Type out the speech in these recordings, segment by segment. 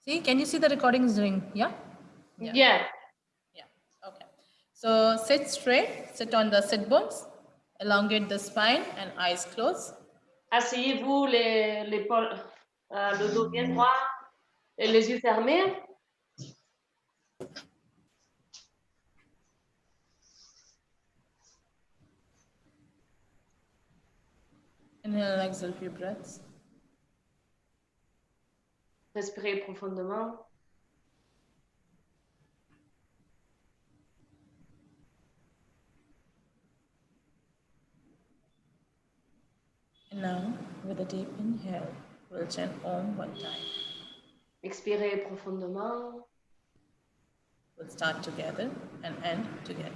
See, can you see the recordings doing? Yeah? Yeah. Yeah, okay. So sit straight, sit on the sit bones, elongate the spine and eyes closed. Asseyez-vous le dos bien droit et les yeux fermés. Inhale and exhale a few breaths. Respirez profondément. And now, with a deep inhale, we'll chant Om one time. Expirez profondément. We'll start together and end together.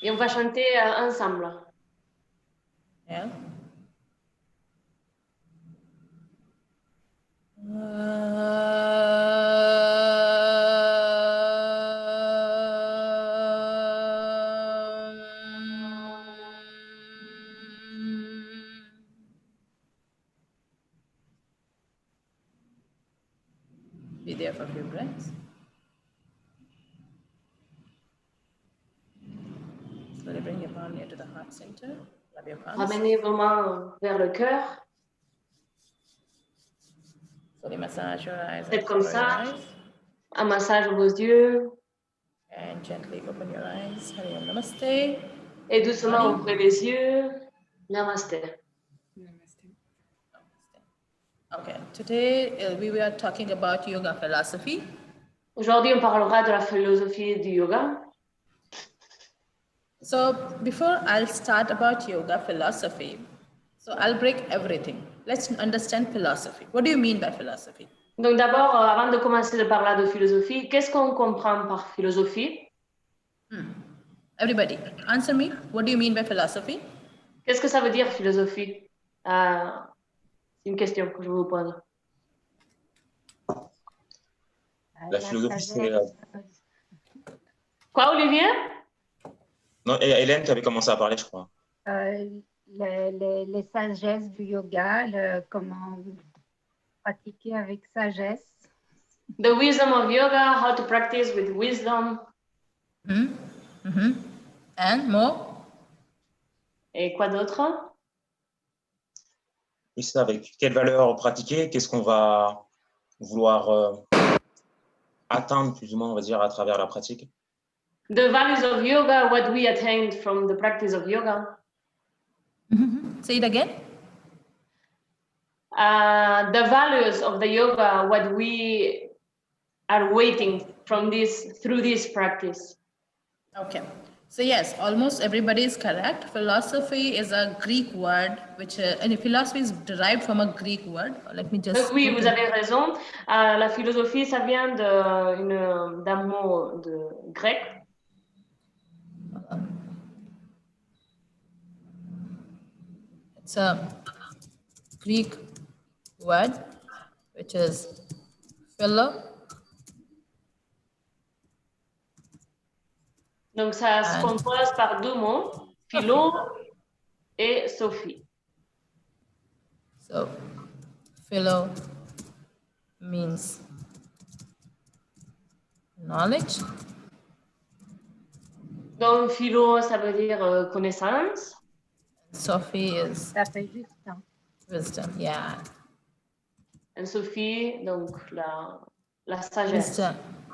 Et on va chanter ensemble. Inhale. Be there for a few breaths. Slowly bring your palm near to the heart center. Rub your palms. Ramenez vos mains vers le cœur. Slowly massage your eyes. Faites And comme cover your ça. eyes. Un massage à vos yeux. And gently open your eyes. Hari Om Namaste. Et doucement ouvrez les yeux. Namaste. Okay, today we were talking about yoga philosophy. Aujourd'hui, on parlera de la philosophie du yoga. So before I'll start about yoga philosophy, so I'll break everything. Let's understand philosophy. What do you mean by philosophy? Donc d'abord, avant de commencer de parler de philosophie, qu'est-ce qu'on comprend par philosophie? Everybody, answer me. What do you mean by philosophy? Qu'est-ce que ça veut dire philosophie? C'est une question que je vous pose. La philosophie, c'est... Quoi, Olivier? Non, Hélène, tu avais commencé à parler, je crois. Les sagesses du yoga, comment pratiquer avec sagesse. The wisdom of yoga, how to practice with wisdom. And more? Et quoi d'autre? Oui, ça, avec quelle valeur pratiquer, qu'est-ce qu'on va vouloir atteindre, plus ou moins, on va dire, à travers la pratique. The values of yoga, what we attained from the practice of yoga. Say it again. The values of the yoga, what we are waiting from through this practice. Okay. So yes, almost everybody is correct. Philosophy is a Greek word, which and philosophy is derived from a Greek word. Let me just. Donc oui, vous avez raison. La philosophie, ça vient d'un mot grec. It's a Greek word, which is philo. Donc ça se compose par deux mots, philo et sophie. So, philo means knowledge. Donc philo, ça veut dire connaissance. Sophie is Ça fait juste temps. wisdom, yeah. Et Sophie, donc la sagesse.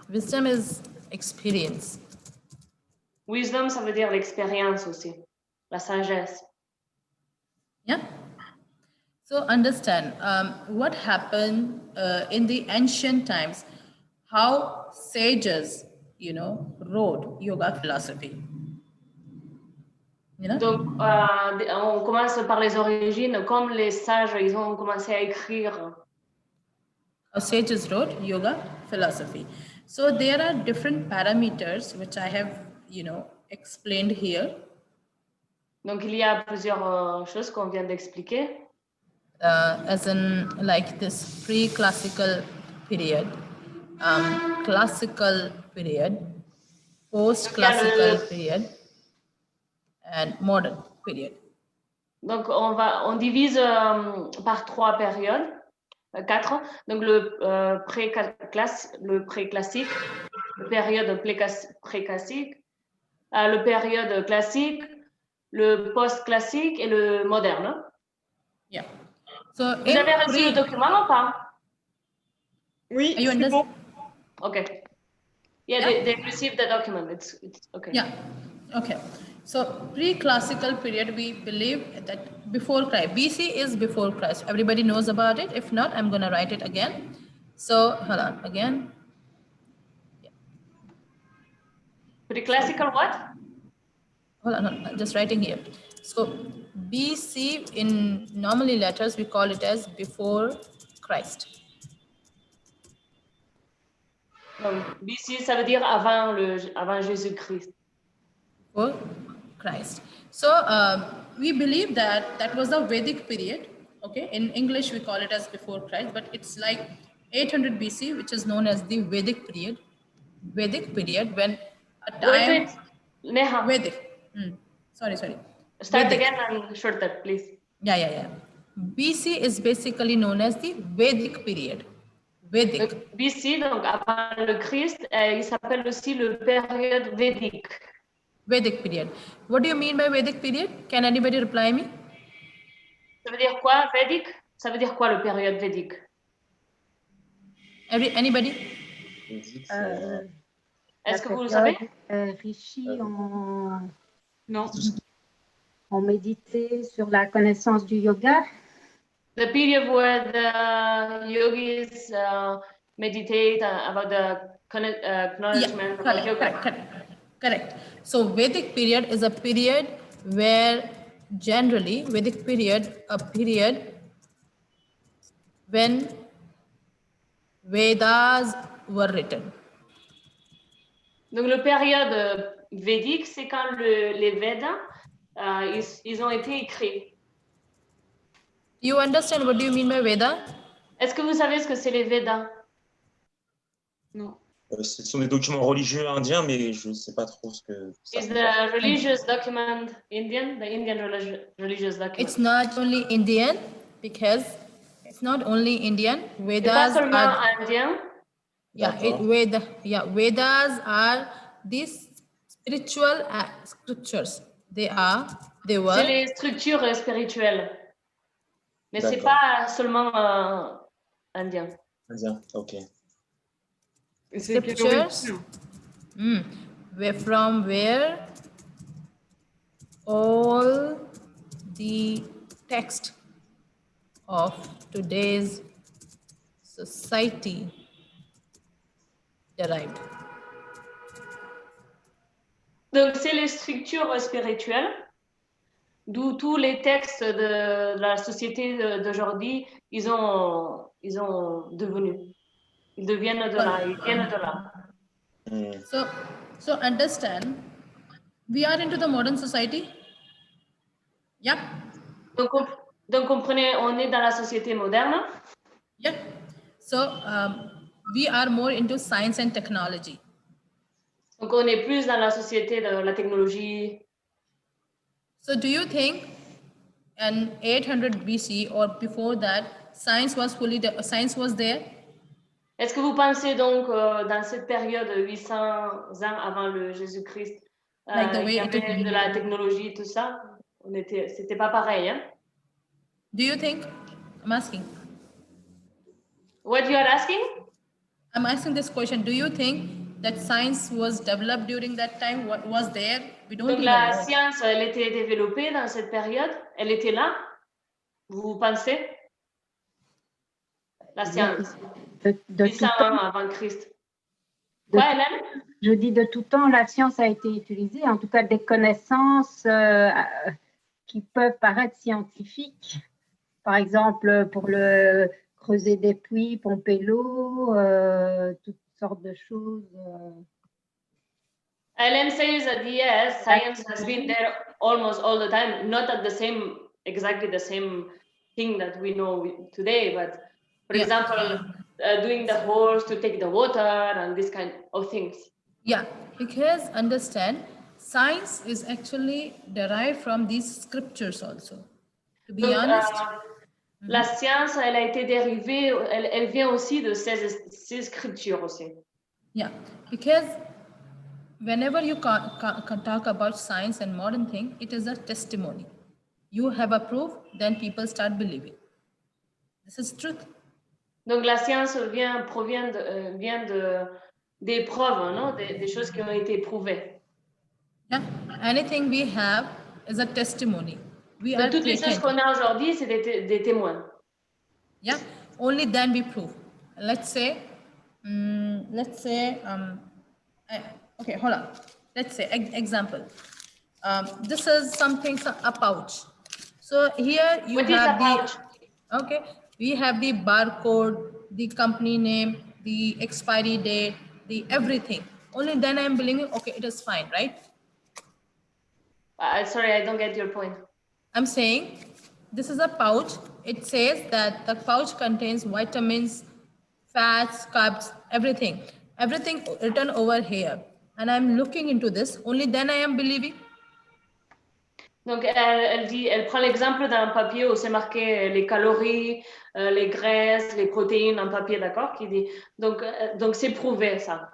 Wisdom is experience. Wisdom, ça veut dire l'expérience aussi, la sagesse. Yeah. So understand what happened in the ancient times, how sages, wrote yoga philosophy. Donc, on commence par les origines, comme les sages, ils ont commencé à écrire. How sages wrote yoga philosophy. So there are different parameters which I have, explained here. Donc, il y a plusieurs choses qu'on vient d'expliquer. As in, like this pre-classical period, classical period, post-classical period, and modern period. Donc, on divise par trois périodes. 4. Donc le pré-classique, le période pré-classique, le période classique, le post-classique et le moderne. Hein? Yeah. So Vous avez reçu le document ou pas? Oui, Are you c'est bon. Okay. Yeah, Yeah. they received the document. It's okay. Yeah. Okay. So pre-classical period, we believe that before Christ. BC is before Christ. Everybody knows about it. If not, I'm going to write it again. So hold on again. Pre-classical what? Hold on, I'm just writing here. So BC in normally letters, we call it as before Christ. Donc, BC, ça veut dire avant Jésus-Christ. For Christ. So we believe that that was the Vedic period. Okay, in English we call it as before Christ, but it's like 800 BC, which is known as the Vedic period. Vedic period when a time. Wait, Neha. Vedic. Sorry. Start Vedic. again and shorter, please. Yeah. BC is basically known as the Vedic period. Vedic. Donc, BC, donc avant le Christ, il s'appelle aussi le période védique. Vedic period. What do you mean by Vedic period? Can anybody reply me? Ça veut dire quoi, védique? Ça veut dire quoi, le période védique? Anybody? Est-ce que vous le savez? Rishi Non. ont médité sur la connaissance du yoga. The period where the yogis meditate about the acknowledgement of yoga. Correct. So Vedic period is a period where generally Vedic period, a period when Vedas were written. Donc, le période védique, c'est quand les Védas, ils ont été écrits. You understand what do you mean by Veda? Est-ce que vous savez ce que c'est les Védas? Non. Ce sont des documents religieux indiens, mais je ne sais pas trop ce que ça Is veut the dire. religious document Indian? The Indian religious document. It's not only Indian because it's not only Indian. C'est pas Vedas seulement are indien. Vedas are these spiritual scriptures. They C'est were. les structures spirituelles. Mais c'est D'accord. pas seulement indien. Indien, ok. Et c'est quelle Scriptures. origine? From where all the text of today's society derived. Donc, c'est les structures spirituelles d'où tous les textes de la société d'aujourd'hui, ils deviennent de là, ils viennent de là. So understand, we are into the modern society. Yeah. Donc comprenez, on est dans la société moderne. Yeah. So we are more into science and technology. Donc on est plus dans la société de la technologie. So do you think in 800 BC or before that, science was there? Est-ce que vous pensez donc dans cette période 800 ans avant le Jésus-Christ, Like the il way y avait de la technologie, tout ça? C'était pas pareil, hein? Do you think? I'm asking. What you are asking? I'm asking this question. Do you think that science was developed during that time? What was there? We don't Donc even la know. science, elle était développée dans cette période? Elle était là? Vous pensez? La science. De 800 tout temps, ans avant Christ. Quoi, Hélène? je dis de tout temps, la science a été utilisée, en tout cas des connaissances qui peuvent paraître scientifiques. Par exemple, pour le creuser des puits, pomper l'eau, toutes sortes de choses. Hélène says that yes, science has been there almost all the time, not at exactly the same thing that we know today, but for example, doing the holes to take the water and this kind of things. Yeah, because understand, science is actually derived from these scriptures also. To be Donc, honest, La science, elle a été dérivée, elle vient aussi de ces scriptures aussi. Yeah, because whenever you can talk about science and modern thing, it is a testimony. You have a proof, then people start believing. This is truth. Donc la science provient des preuves, non? Des choses qui ont été prouvées. Yeah, anything we have is a testimony. We Donc are toutes les choses taken. qu'on a aujourd'hui, c'est des témoins. Yeah, only then we prove. Let's say, okay, hold on. Let's say, example. This is something, a pouch. So here you What is have a pouch? okay, we have the barcode, the company name, the expiry date, the everything. Only then I am believing, okay, it is fine, right? Sorry, I don't get your point. I'm saying this is a pouch. It says that the pouch contains vitamins, fats, carbs, everything. Everything written over here. And I'm looking into this. Only then I am believing. Donc elle prend l'exemple d'un papier où c'est marqué les calories, les graisses, les protéines, un papier, d'accord, qui dit. Donc c'est prouvé ça.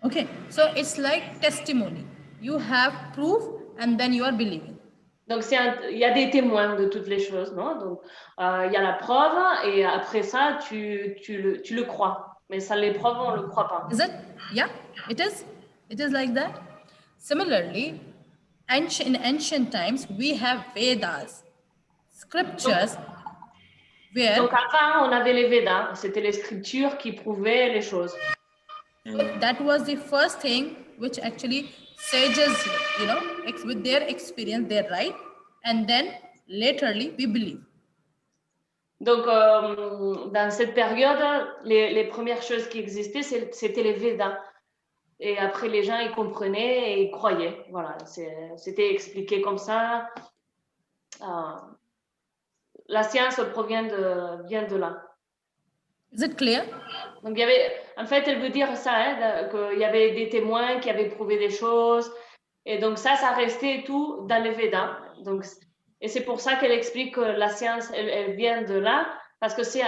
Okay, so it's like testimony. You have proof and then you are believing. Donc il y a des témoins de toutes les choses, non? Donc il y a la preuve et après ça tu le crois. Mais ça les preuves on le croit pas. Is it? Yeah, it is. It is like that. Similarly, in ancient times, we have Vedas, scriptures, where Donc avant on avait les Védas, c'était les scriptures qui prouvaient les choses. that was the first thing which actually sages, with their experience, they write, and then laterly we believe. Donc dans cette période, les premières choses qui existaient, c'était les Védas. Et après, les gens, ils comprenaient et ils croyaient. Voilà, c'était expliqué comme ça. La science vient de là. Is it clear? Donc, en fait, elle veut dire ça, hein, qu'il y avait des témoins qui avaient prouvé des choses. Et donc, ça restait tout dans les Védas. Donc, et c'est pour ça qu'elle explique que la science, elle vient de là. Parce que c'est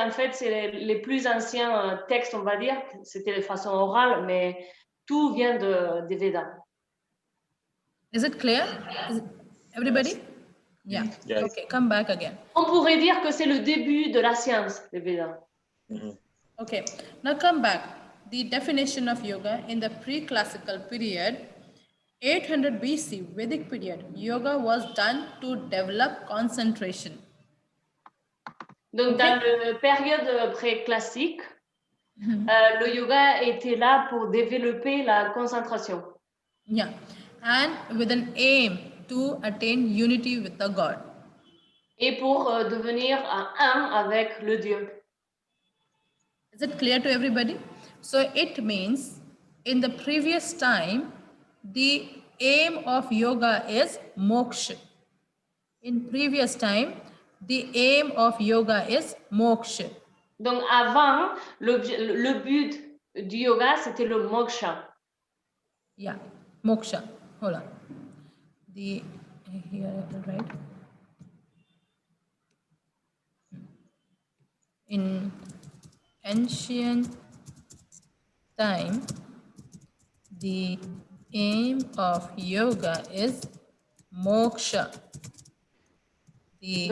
les plus anciens textes, on va dire. C'était de façon orale, mais tout vient des Védas. Is it clear? Everybody? Yeah. Yes. Okay, come back again. On pourrait dire que c'est le début de la science, les Védas. Okay, now come back. The definition of yoga in the pre-classical period, 800 BC, Vedic period, yoga was done to develop concentration. Donc, dans la période pré-classique, le yoga était là pour développer la concentration. Yeah, and with an aim to attain unity with the God. Et pour devenir un avec le Dieu. Is it clear to everybody? So it means in the previous time, the aim of yoga is moksha. In previous time, the aim of yoga is moksha. Donc avant, le but du yoga, c'était le moksha. Yeah, moksha. Hold on. Here, right? In ancient time, the aim of yoga is moksha, the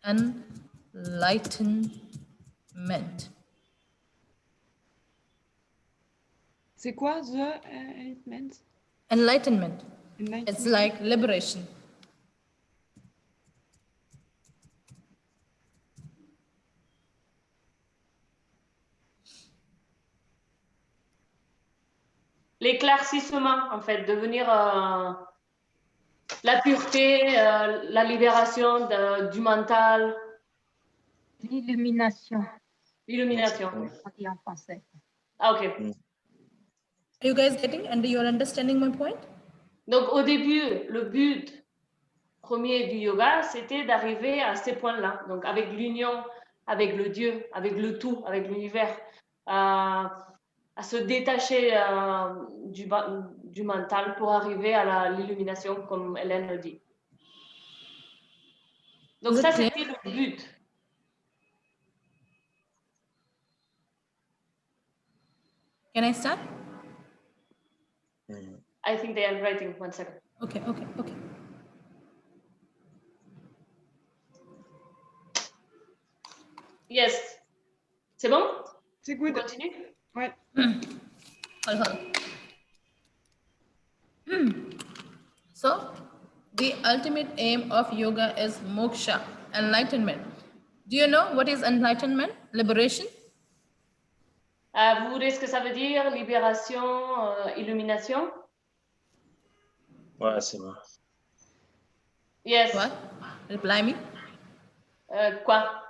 enlightenment. C'est quoi the enlightenment? Enlightenment. It's like liberation. L'éclaircissement, en fait, devenir la pureté, la libération du mental. L'illumination, L'illumination. on dit en français. Ah, ok. Are you guys getting and you're understanding my point? Donc, au début, le but premier du yoga, c'était d'arriver à ces points-là. Donc, avec l'union, avec le Dieu, avec le tout, avec l'univers, à se détacher du mental pour arriver à l'illumination, comme Hélène le dit. Donc Is it ça, clear? c'était le but. Can I start? I think they are writing. 1 second. Okay. Yes. C'est bon? C'est On good. continue? Ouais. Hold on. So, the ultimate aim of yoga is moksha, enlightenment. Do you know what is enlightenment? Liberation? Vous voulez ce que ça veut dire? Libération, illumination? Ouais, c'est bon. Yes. What? Reply me. Quoi?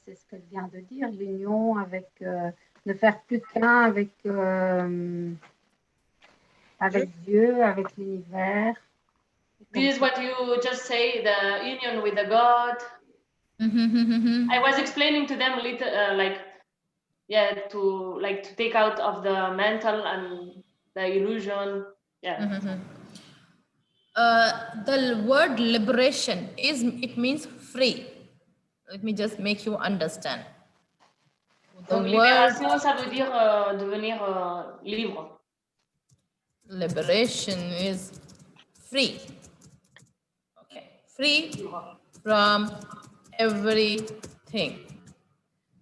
C'est ce qu'elle vient de dire, l'union avec, ne faire plus qu'un avec, avec Dieu, avec l'univers. This is what you just say, the union with the God. I was explaining to them a little, to take out of the mental and the illusion. Yeah. The word liberation it means free. Let me just make you understand. The Donc word libération, ça veut dire devenir libre. liberation is free. Okay, free from everything.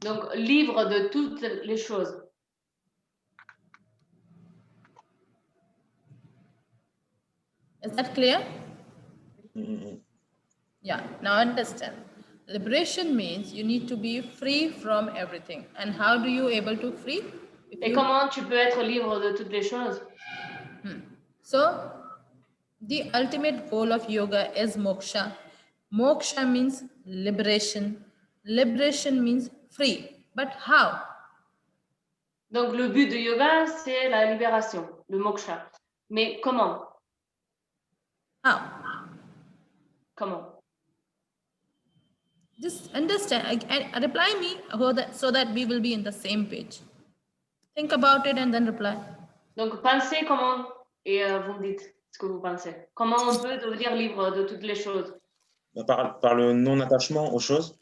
Donc libre de toutes les choses. Is that clear? Mm. Yeah, now understand. Liberation means you need to be free from everything. And how do you able to free? Et comment tu peux être libre de toutes les choses? So, the ultimate goal of yoga is moksha. Moksha means liberation. Liberation means free. But how? Donc le but de yoga, c'est la libération, le moksha. Mais comment? How? Comment? Just understand, and reply me so that we will be in the same page. Think about it and then reply. Donc pensez comment, et vous me dites ce que vous pensez. Comment on peut devenir libre de toutes les choses? Par le non-attachement aux choses.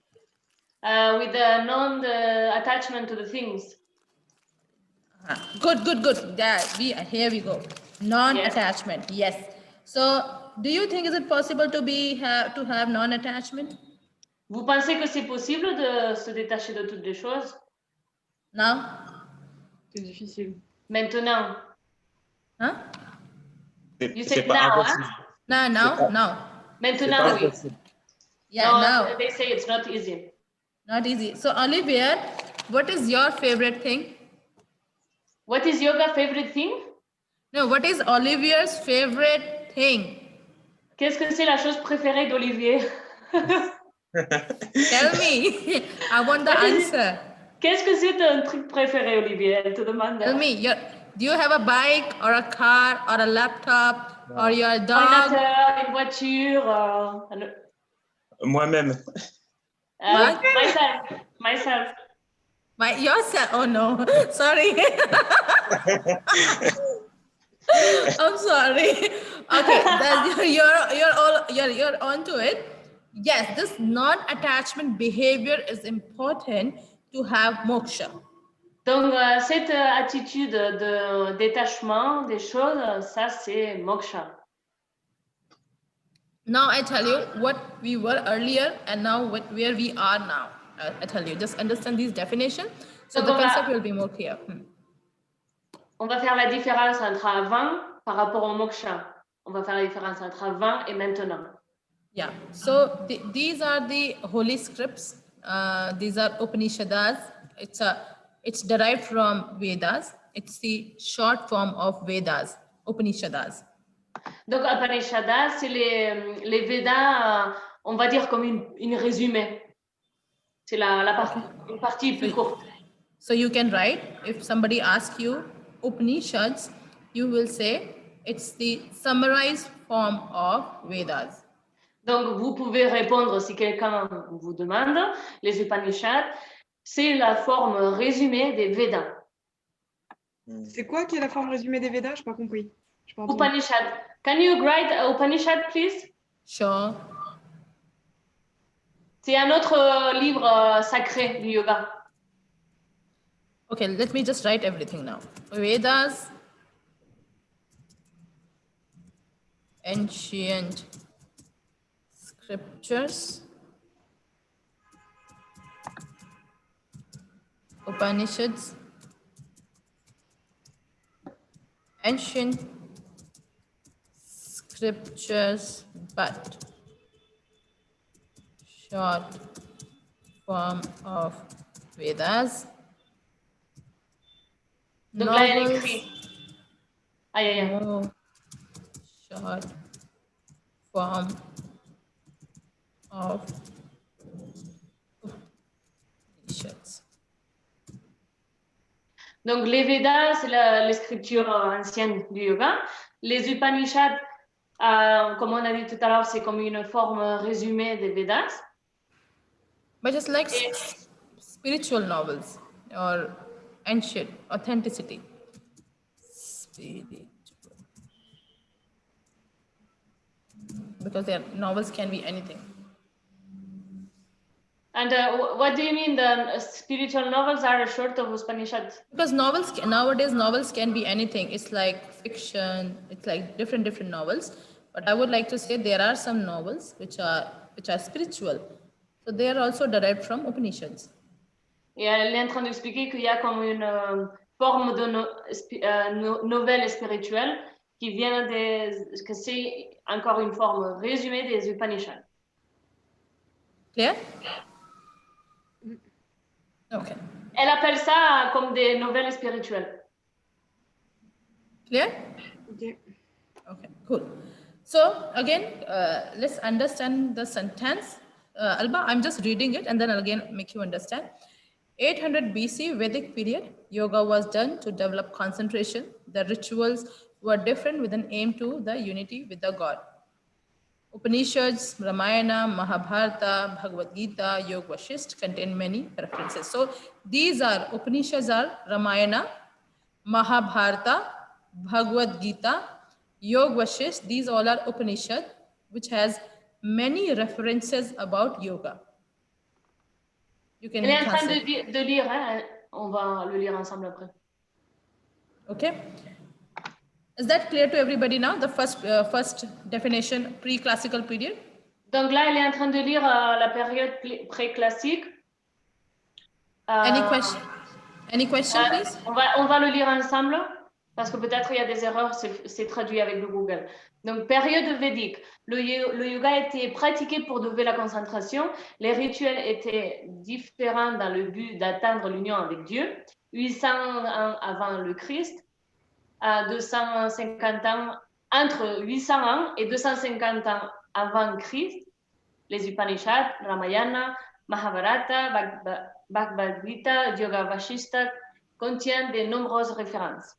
With the non-attachment to the things. Good. Here we go. Non-attachment. Yes. So, do you think is it possible to have non-attachment? Vous pensez que c'est possible de se détacher de toutes les choses? Now? C'est difficile. Maintenant. Huh? You C'est said pas now, impossible. Now. Maintenant, oui. Yeah, no, now. They say it's not easy. Not easy. So, Olivier, what is your favorite thing? What is yoga favorite thing? No, what is Olivier's favorite thing? Qu'est-ce que c'est la chose préférée d'Olivier? Tell me. I want the answer. Qu'est-ce que c'est un truc préféré, Olivier? Elle te demande. Tell me. Do you have a bike or a car or a laptop or your dog? Ordinateur, une voiture. Moi-même. Myself. Yourself? Oh no, sorry. I'm sorry. Okay, you're onto it. Yes, this non-attachment behavior is important to have moksha. Donc cette attitude de détachement des choses, ça c'est moksha. Now I tell you what we were earlier and now where we are now. I tell you, just understand these definitions so Donc the concept will be more clear. On va faire la différence entre avant par rapport au moksha. On va faire la différence entre avant et maintenant. Yeah, so these are the holy scripts. These are Upanishads. It's derived from Vedas. It's the short form of Vedas, Upanishads. Donc Upanishads, c'est les Védas, on va dire comme une résumé. C'est une partie plus courte. So you can write, if somebody asks you Upanishads, you will say it's the summarized form of Vedas. Donc vous pouvez répondre si quelqu'un vous demande, les Upanishads, c'est la forme résumée des Védas. C'est quoi qui est la forme résumée des Védas? Je n'ai pas compris. Upanishad. Can you write Upanishad, please? Sure. C'est un autre livre sacré du yoga. Okay, let me just write everything now. Vedas, ancient scriptures, Upanishads, ancient scriptures, but short form of Vedas, Donc là, elle novels, écrit. Aïe, aïe, aïe. no short form of Upanishads. Donc les Védas, c'est les scriptures anciennes du yoga. Les Upanishads, comme on a dit tout à l'heure, c'est comme une forme résumée des Védas. But it's like spiritual novels or ancient authenticity. Spiritual. Because their novels can be anything. And what do you mean the spiritual novels are short of Upanishads? Because nowadays novels can be anything. It's like fiction. It's like different novels. But I would like to say there are some novels which are spiritual. So they are also derived from Upanishads. Et elle est en train d'expliquer qu'il y a comme une forme de novelle spirituelle qui vient que c'est encore une forme résumée des Upanishads. Clear? Okay. Elle appelle ça comme des nouvelles spirituelles. Clear? Ok. Okay, cool. So again, let's understand the sentence. Alba, I'm just reading it and then I'll again make you understand. 800 BC, Vedic period, yoga was done to develop concentration. The rituals were different with an aim to the unity with the God. Upanishads, Ramayana, Mahabharata, Bhagavad Gita, Yoga Vasishtha contain many references. So these are, Upanishads are Ramayana, Mahabharata, Bhagavad Gita, Yoga Vasishtha, these all are Upanishad, which has many references about yoga. You can Elle est en train translate. de lire, hein? On va le lire ensemble après. Okay. Is that clear to everybody now? The first definition, pre-classical period? Donc là, elle est en train de lire la période pré-classique. Any question, please? On va le lire ensemble parce que peut-être il y a des erreurs, c'est traduit avec le Google. Donc, période védique. Le yoga était pratiqué pour développer la concentration. Les rituels étaient différents dans le but d'atteindre l'union avec Dieu. 800 ans avant le Christ, à 250 ans, entre 800 ans et 250 ans avant Christ, les Upanishads, Ramayana, Mahabharata, Bhagavad Gita, Yoga Vasishtha contiennent de nombreuses références.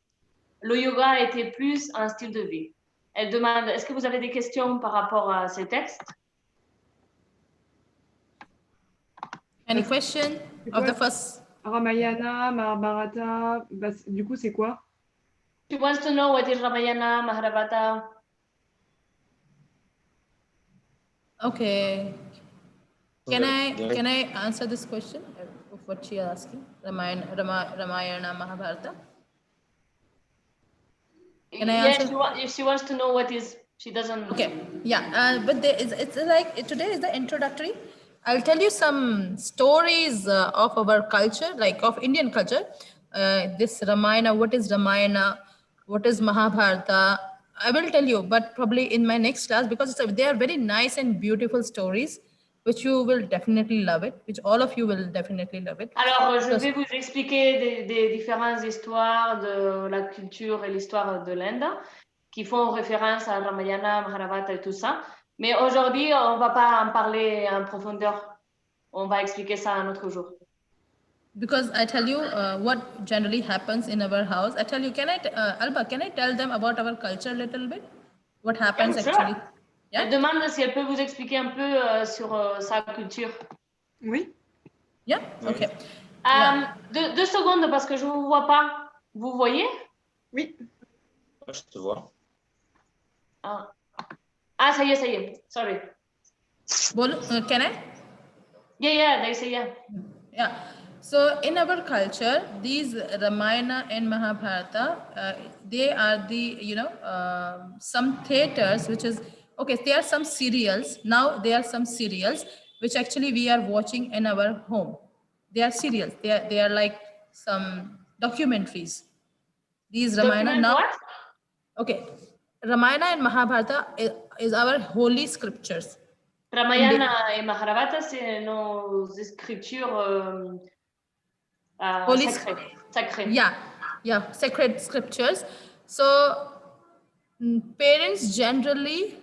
Le yoga était plus un style de vie. Elle demande, est-ce que vous avez des questions par rapport à ces textes? Any question of the first? Ramayana, Mahabharata, bah, du coup, c'est quoi? She wants to know what is Ramayana, Mahabharata. Okay. Can I answer this question of what she is asking? Ramayana, Mahabharata. Can I answer? Yes, she wants to know what is. She doesn't. Okay. Yeah. But it's like today is the introductory. I'll tell you some stories of our culture, like of Indian culture. This Ramayana, what is Ramayana? What is Mahabharata? I will tell you, but probably in my next class, because they are very nice and beautiful stories, which you will definitely love it, which all of you will definitely love it. Alors, je vais vous expliquer des différentes histoires de la culture et l'histoire de l'Inde qui font référence à Ramayana, Mahabharata et tout ça. Mais aujourd'hui, on ne va pas en parler en profondeur. On va expliquer ça un autre jour. Because I tell you what generally happens in our house. I tell you, Alba, can I tell them about our culture a little bit? What happens actually? Yeah? Elle demande si elle peut vous expliquer un peu sur sa culture. Oui. Yeah, okay. Deux secondes parce que je ne vous vois pas. Vous voyez? Oui. Je te vois. Ah. Ah, ça y est. Sorry. Can I? Yeah, they say yeah. Yeah. So in our culture, these Ramayana and Mahabharata, they are the, some theaters, which is, okay, there are some serials. Now there are some serials, which actually we are watching in our home. They are serials. They are like some documentaries. These Ramayana Document now, what? okay, Ramayana and Mahabharata is our holy scriptures. Ramayana et Mahabharata, c'est nos écritures Holy sacrées. Yeah, sacred scriptures. So parents generally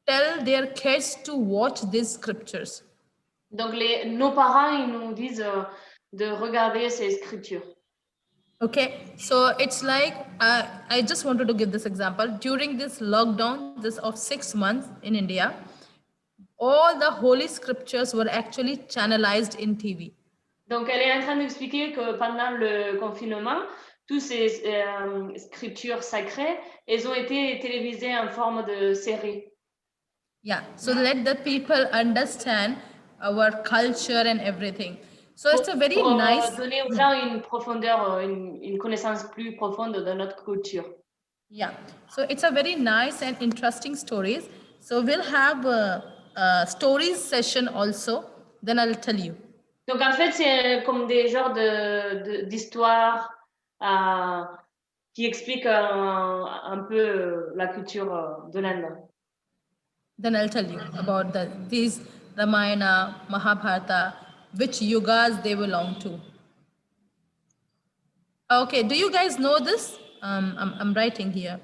tell their kids to watch these scriptures. Donc nos parents, ils nous disent de regarder ces écritures. Okay, so it's like I just wanted to give this example. During this lockdown, this of 6 months in India, all the holy scriptures were actually channelized in TV. Donc elle est en train d'expliquer que pendant le confinement, toutes ces scriptures sacrées, elles ont été télévisées en forme de série. Yeah, so let the people understand our culture and everything. So it's a very nice. Donner aux gens une profondeur, une connaissance plus profonde de notre culture. Yeah, so it's a very nice and interesting stories. So we'll have a stories session also. Then I'll tell you. Donc en fait, c'est comme des genres d'histoires qui expliquent un peu la culture de l'Inde. Then I'll tell you about these Ramayana, Mahabharata, which yugas they belong to. Okay, do you guys know this? I'm writing here.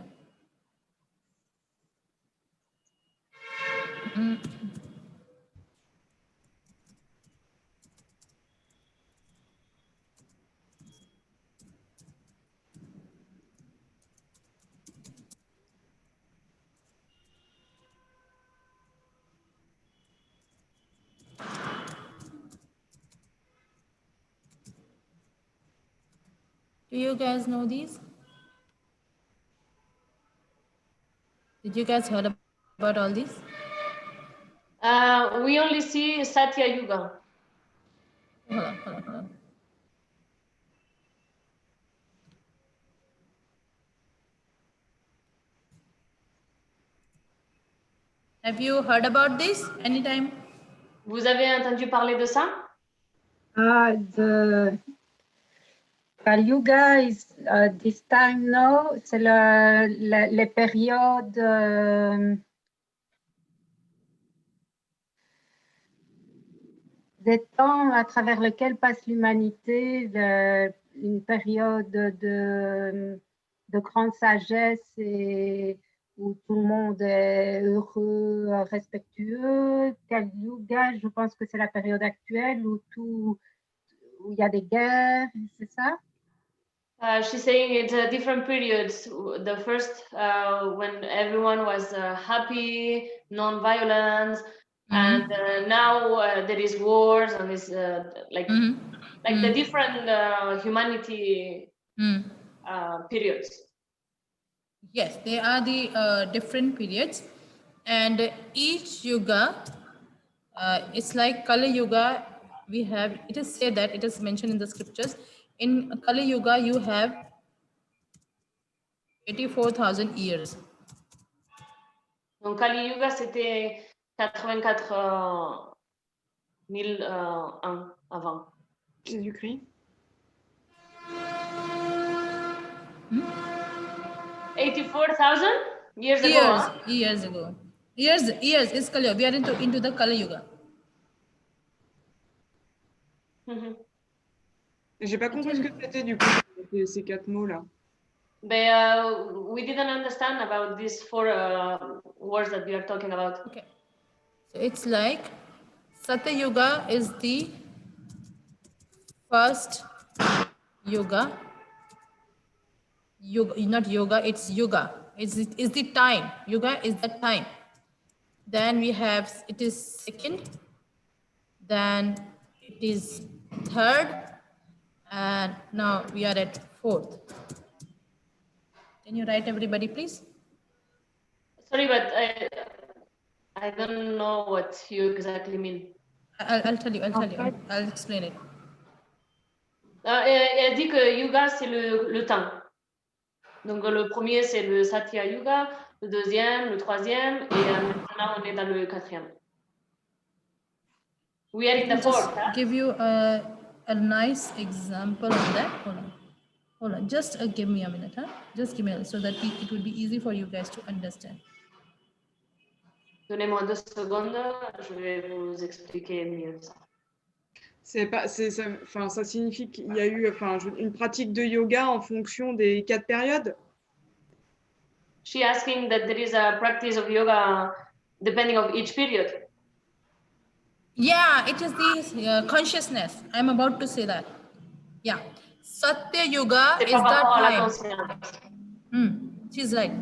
Do you guys know these? Did you guys heard about all these? We only see Satya Yoga. Hold on. Have you heard about this anytime? Vous avez entendu parler de ça? The Kali Yuga is this time now, c'est les périodes des temps à travers lesquels passe l'humanité, une période de grande sagesse et où tout le monde est heureux, respectueux. Kali Yuga, je pense que c'est la période actuelle où il y a des guerres, c'est ça? She's saying it's a different periods. The first, when everyone was happy, non-violent, and now there is wars and is like the different humanity periods. Yes, they are the different periods, and each yuga, it's like Kali Yuga. We have, it is said that it is mentioned in the scriptures. In Kali Yuga, you have 84,000 years. Donc Kali Yuga, c'était 84 000 ans avant. Jésus-Christ. 84,000 years ago. Huh? Years ago. Years is Kali Yuga. We are into the Kali Yuga. J'ai pas compris ce que c'était du coup, ces 4 mots-là. But we didn't understand about these 4 words that we are talking about. Okay. So it's like Satya Yoga is the first yoga. Not yoga, it's yoga. It's the time. Yoga is the time. Then we have, it is second. Then it is third. And now we are at fourth. Can you write everybody, please? Sorry, but I don't know what you exactly mean. I'll tell you. En fait, I'll explain it. Elle dit que yoga, c'est le temps. Donc, le premier, c'est le Satya Yoga, le deuxième, le troisième, et maintenant, on est dans le quatrième. We are in the I'll just fourth, huh? give you a nice example of that. Hold on. Just give me a minute, huh? Just give me a, so that it will be easy for you guys to understand. Donnez-moi 2 secondes, je vais vous expliquer mieux ça. Enfin, ça signifie qu'il y a eu une pratique de yoga en fonction des 4 périodes. She asking that there is a practice of yoga depending of each period. Yeah, it is the consciousness. I'm about to say that. Yeah. Satya Yoga C'est is par the rapport à la time. conscience. She's right.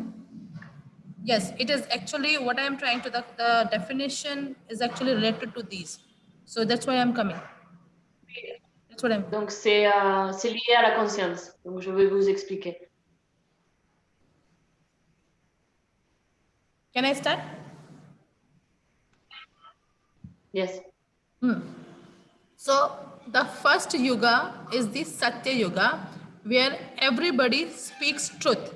Yes, it is actually what I am trying to, the definition is actually related to these. So that's why I'm coming. That's what I'm. Donc, c'est lié à la conscience. Donc, je vais vous expliquer. Can I start? Yes. So the first yoga is the Satya Yoga, where everybody speaks truth.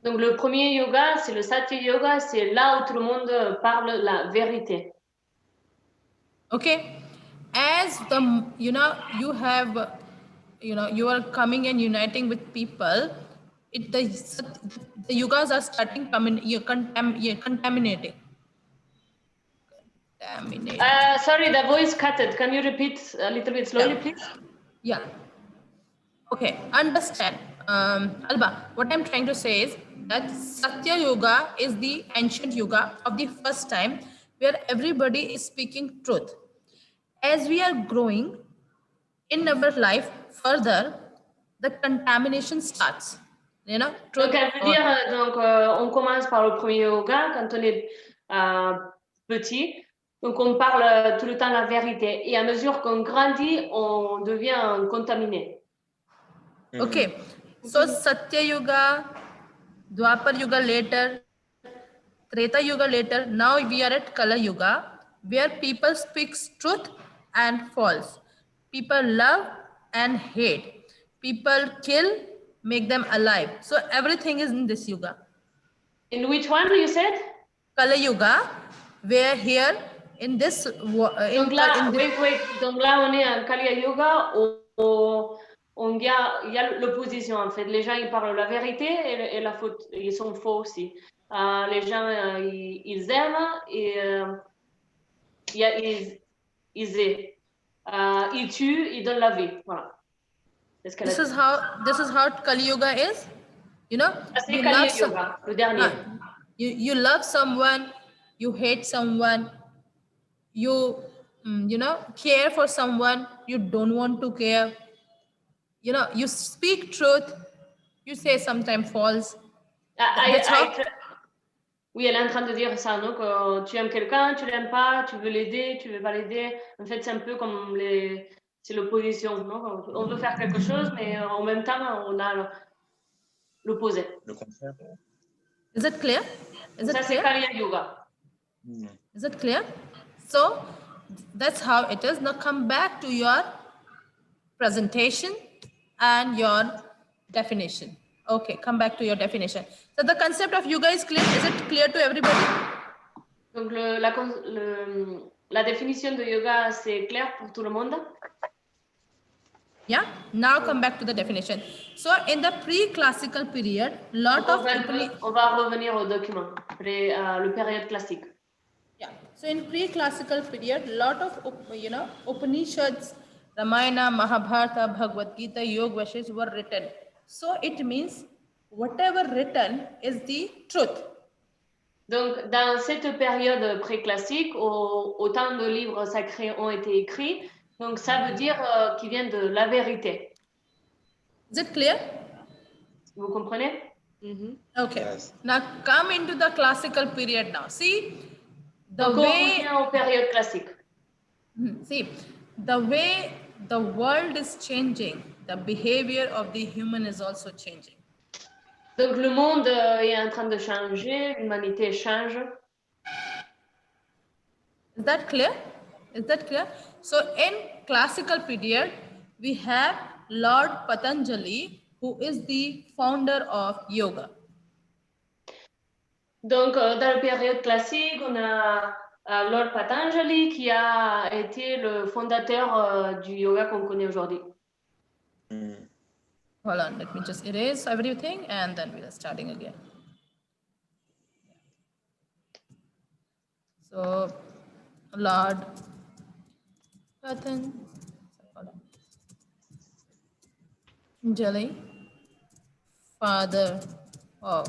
Donc, le premier yoga, c'est le Satya Yoga. C'est là où tout le monde parle la vérité. Okay, as the you have you are coming and uniting with people. The yogas are starting contaminating. Sorry, the voice cut it. Can you repeat a little bit slowly, please? Yeah. Okay, understand. Alba, what I'm trying to say is that Satya Yoga is the ancient yoga of the first time where everybody is speaking truth. As we are growing in our life further, the contamination starts. Truth. Donc, elle veut dire, on commence par le premier yoga quand on est petit. Donc, on parle tout le temps la vérité. Et à mesure qu'on grandit, on devient contaminé. Okay. So, Satya Yoga, Dwapar Yoga later, Treta Yoga later. Now we are at Kala Yoga, where people speaks truth and false. People love and hate. People kill, make them alive. So everything is in this yoga. In which one you said? Kala Yoga, where here in this. Donc là, wait. Donc là, on est en Kali Yoga où il y a l'opposition en fait. Les gens ils parlent la vérité et la faute, ils sont faux aussi. Les gens ils aiment et ils tuent, ils donnent la vie. Voilà. This is how Kali Yoga is. C'est Kali Yoga, le dernier. You love someone, you hate someone, you care for someone, you don't want to care. You speak truth, you say sometimes false. Oui, elle est en train de dire ça, non? Que tu aimes quelqu'un, tu l'aimes pas, tu veux l'aider, tu veux pas l'aider. En fait, c'est un peu comme c'est l'opposition, non? On veut faire quelque chose, mais en même temps, on a l'opposé. Le contraire. Is it clear? Ça, c'est Kali Yoga. Is it clear? So, that's how it is. Now, come back to your presentation and your definition. Okay, come back to your definition. So, the concept of yoga is clear. Is it clear to everybody? Donc, la définition de yoga, c'est clair pour tout le monde? Yeah, now come back to the definition. So, in the pre-classical period, lot of... On va revenir au document, le période classique. Yeah, so in pre-classical period, lot of, Upanishads, Ramayana, Mahabharata, Bhagavad Gita, Yoga Vashes were written. So, it means whatever written is the truth. Donc, dans cette période pré-classique, autant de livres sacrés ont été écrits. Donc, ça veut dire qu'ils viennent de la vérité. Is it clear? Vous comprenez? Okay. Yes. Now, come into the classical period now. See, Donc, on revient aux périodes classiques. See, the way the world is changing, the behavior of the human is also changing. Donc le monde est en train de changer, l'humanité change. Is that clear? Is that clear? So in classical period, we have Lord Patanjali, who is the founder of yoga. Donc dans la période classique, on a Lord Patanjali qui a été le fondateur du yoga qu'on connaît aujourd'hui. Hold on, let me just erase everything and then we are starting again. So, Lord Patanjali, father of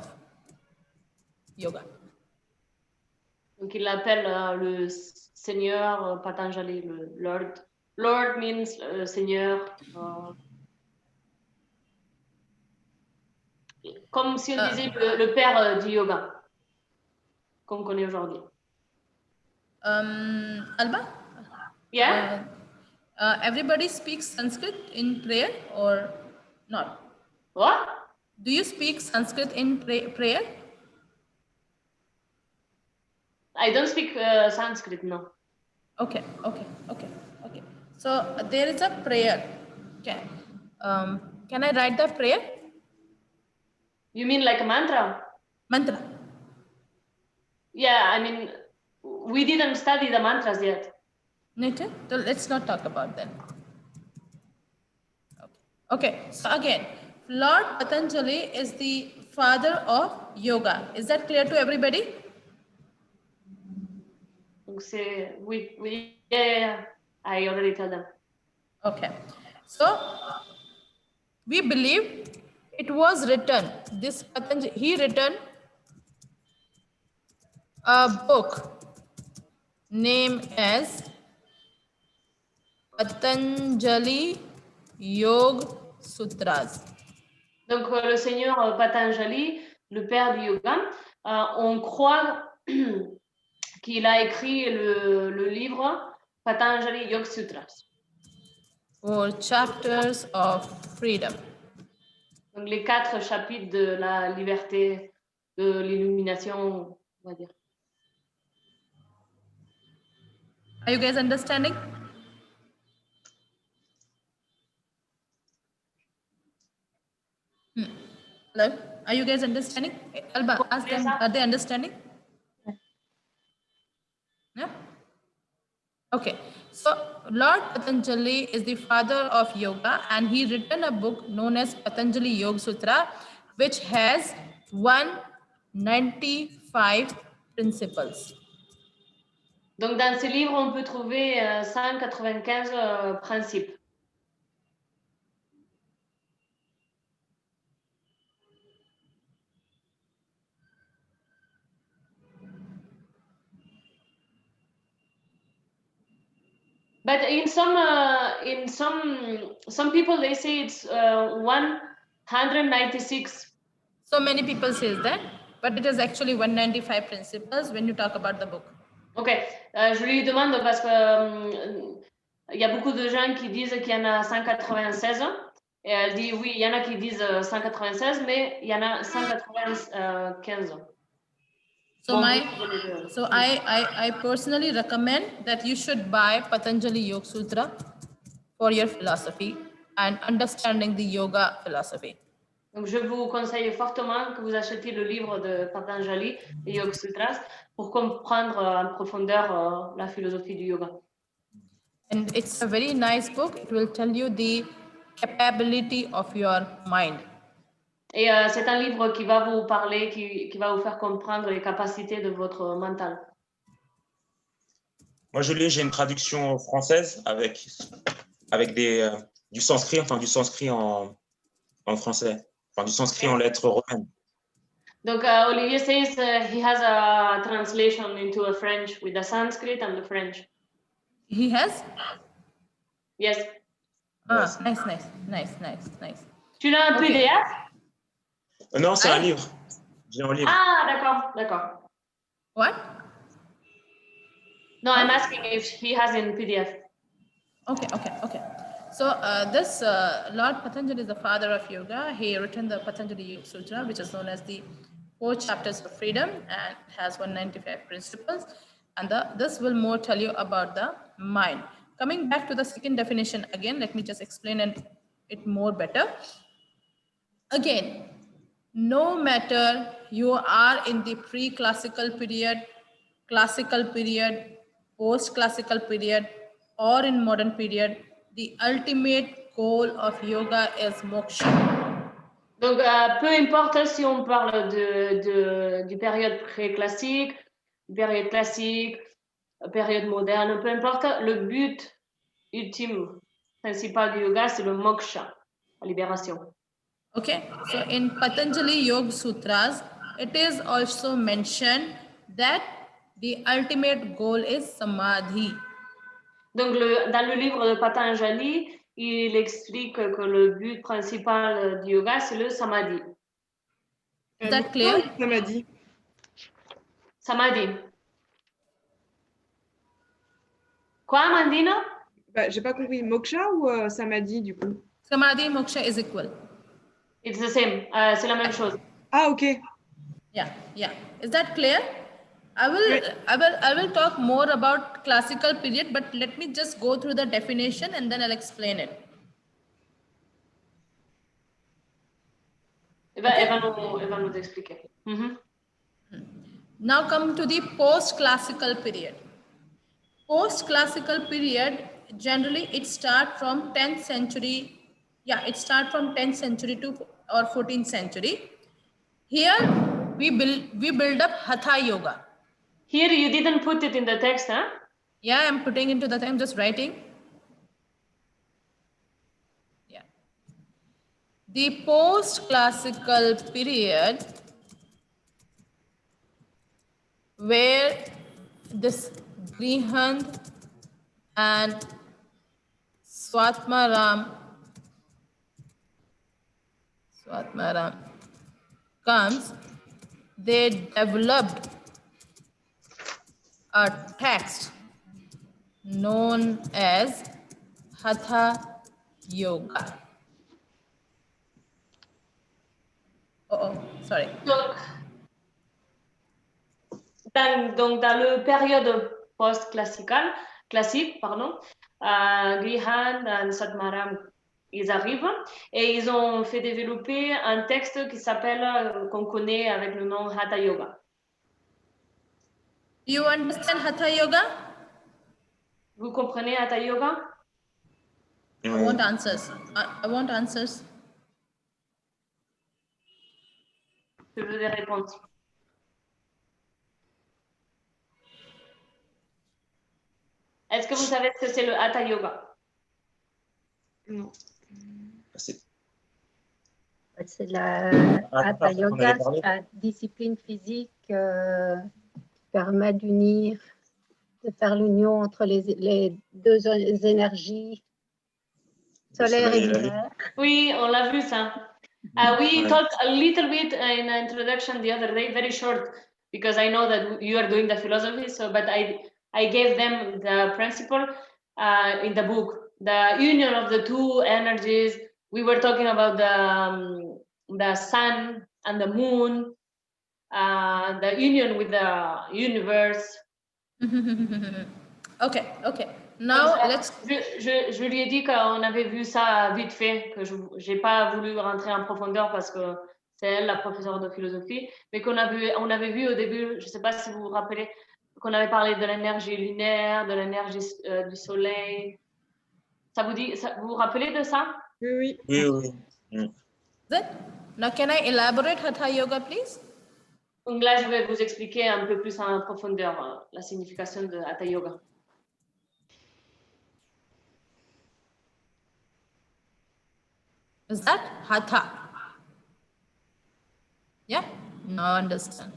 yoga. Donc il l'appelle le Seigneur Patanjali, le Lord. Lord means Seigneur. Comme si on disait le père du yoga, qu'on connaît aujourd'hui. Alba? Yeah? Everybody speaks Sanskrit in prayer or not? What? Do you speak Sanskrit in prayer? I don't speak Sanskrit, no. Okay. So there is a prayer. Okay. Can I write the prayer? You mean like a mantra? Mantra. Yeah, I mean, we didn't study the mantras yet. Nita, so let's not talk about that. Okay, so again, Lord Patanjali is the father of yoga. Is that clear to everybody? Donc c'est, yeah, I already told them. Okay, so we believe it was written, this Patanjali, he written a book named as Patanjali Yoga Sutras. Donc le Seigneur Patanjali, le père du yoga, on croit qu'il a écrit le livre Patanjali Yoga Sutras. Or chapters of freedom. Donc les 4 chapitres de la liberté, de l'illumination, on va dire. Are you guys understanding? Hello? Are you guys understanding? Alba, ask them, are they understanding? Yeah? Okay. So, Lord Patanjali is the father of yoga and he written a book known as Patanjali Yoga Sutra, which has 195 principles. Donc dans ce livre, on peut trouver 195 principes. But in some people they say it's 196. So many people says that, but it is actually 195 principles when you talk about the book. Ok, je lui demande parce que il y a beaucoup de gens qui disent qu'il y en a 196 et elle dit oui, il y en a qui disent 196, mais il y en a 195. So I personally recommend that you should buy Patanjali Yoga Sutra for your philosophy and understanding the yoga philosophy. Donc je vous conseille fortement que vous achetiez le livre de Patanjali et Yoga Sutras pour comprendre en profondeur la philosophie du yoga. And it's a very nice book. It will tell you the capability of your mind. Et c'est un livre qui va vous parler, qui va vous faire comprendre les capacités de votre mental. Moi, j'ai une traduction française avec du sanskrit, enfin du sanskrit en français, enfin du sanskrit en lettres romaines. Donc Olivier says he has a translation into a French with the Sanskrit and the French. He has? Yes. Ah, Yes. Nice. Tu l'as en PDF? Non, c'est un livre. J'ai un livre. Ah, d'accord. What? No, I'm asking if he has in PDF. Okay. So this Lord Patanjali is the father of yoga. He written the Patanjali Yoga Sutra, which is known as the 4 chapters of freedom, and has 195 principles. And this will more tell you about the mind. Coming back to the second definition again, let me just explain it more better. Again, no matter you are in the pre-classical period, classical period, post-classical period, or in modern period, the ultimate goal of yoga is moksha. Donc, peu importe si on parle du période pré-classique, période classique, période moderne, peu importe, le but ultime, principal du yoga, c'est le moksha, la libération. Okay, so in Patanjali Yoga Sutras, it is also mentioned that the ultimate goal is samadhi. Donc, dans le livre de Patanjali, il explique que le but principal du yoga, c'est le samadhi. Is that clear? Samadhi. Samadhi. Quoi, Amandine? Bah, j'ai pas compris. Moksha ou samadhi, du coup? Samadhi and moksha is equal. It's the same. C'est la même chose. Ah, ok. Yeah. Is that clear? I will talk more about classical period, but let me just go through the definition and then I'll explain it. Elle va nous expliquer. Now come to the post-classical period. Post-classical period, generally it starts from 10th century. Yeah, it starts from 10th century to or 14th century. Here we build up Hatha Yoga. Here you didn't put it in the text, huh? Yeah, I'm putting into the I'm just writing. Yeah. The post-classical period where this Grihand and Swatmaram comes, they developed a text known as Hatha Yoga. Sorry. Donc, dans le période classique, Grihan et Satmaram, ils arrivent et ils ont fait développer un texte qui s'appelle, qu'on connaît avec le nom Hatha Yoga. Do you understand Hatha Yoga? Vous comprenez Hatha Yoga? I want answers. I want answers. Je veux des réponses. Est-ce que vous savez ce que c'est le Hatha Yoga? Non. C'est la Hatha Yoga, c'est la discipline physique qui permet d'unir, de faire l'union entre les deux énergies, solaire et lunaire. Oui, on l'a vu ça. We talked a little bit in the introduction the other day, very short, because I know that you are doing the philosophy. So, but I gave them the principle in the book, the union of the two energies. We were talking about the sun and the moon, the union with the universe. Okay. Now let's. Je lui ai dit qu'on avait vu ça vite fait, que je n'ai pas voulu rentrer en profondeur parce que c'est elle la professeure de philosophie, mais on avait vu au début, je ne sais pas si vous vous rappelez, qu'on avait parlé de l'énergie lunaire, de l'énergie du soleil. Vous vous rappelez de ça? Oui. Now can I elaborate Hatha Yoga, please? Donc là, je vais vous expliquer un peu plus en profondeur la signification de Hatha Yoga. Is that Hatha? Yeah? Now understand.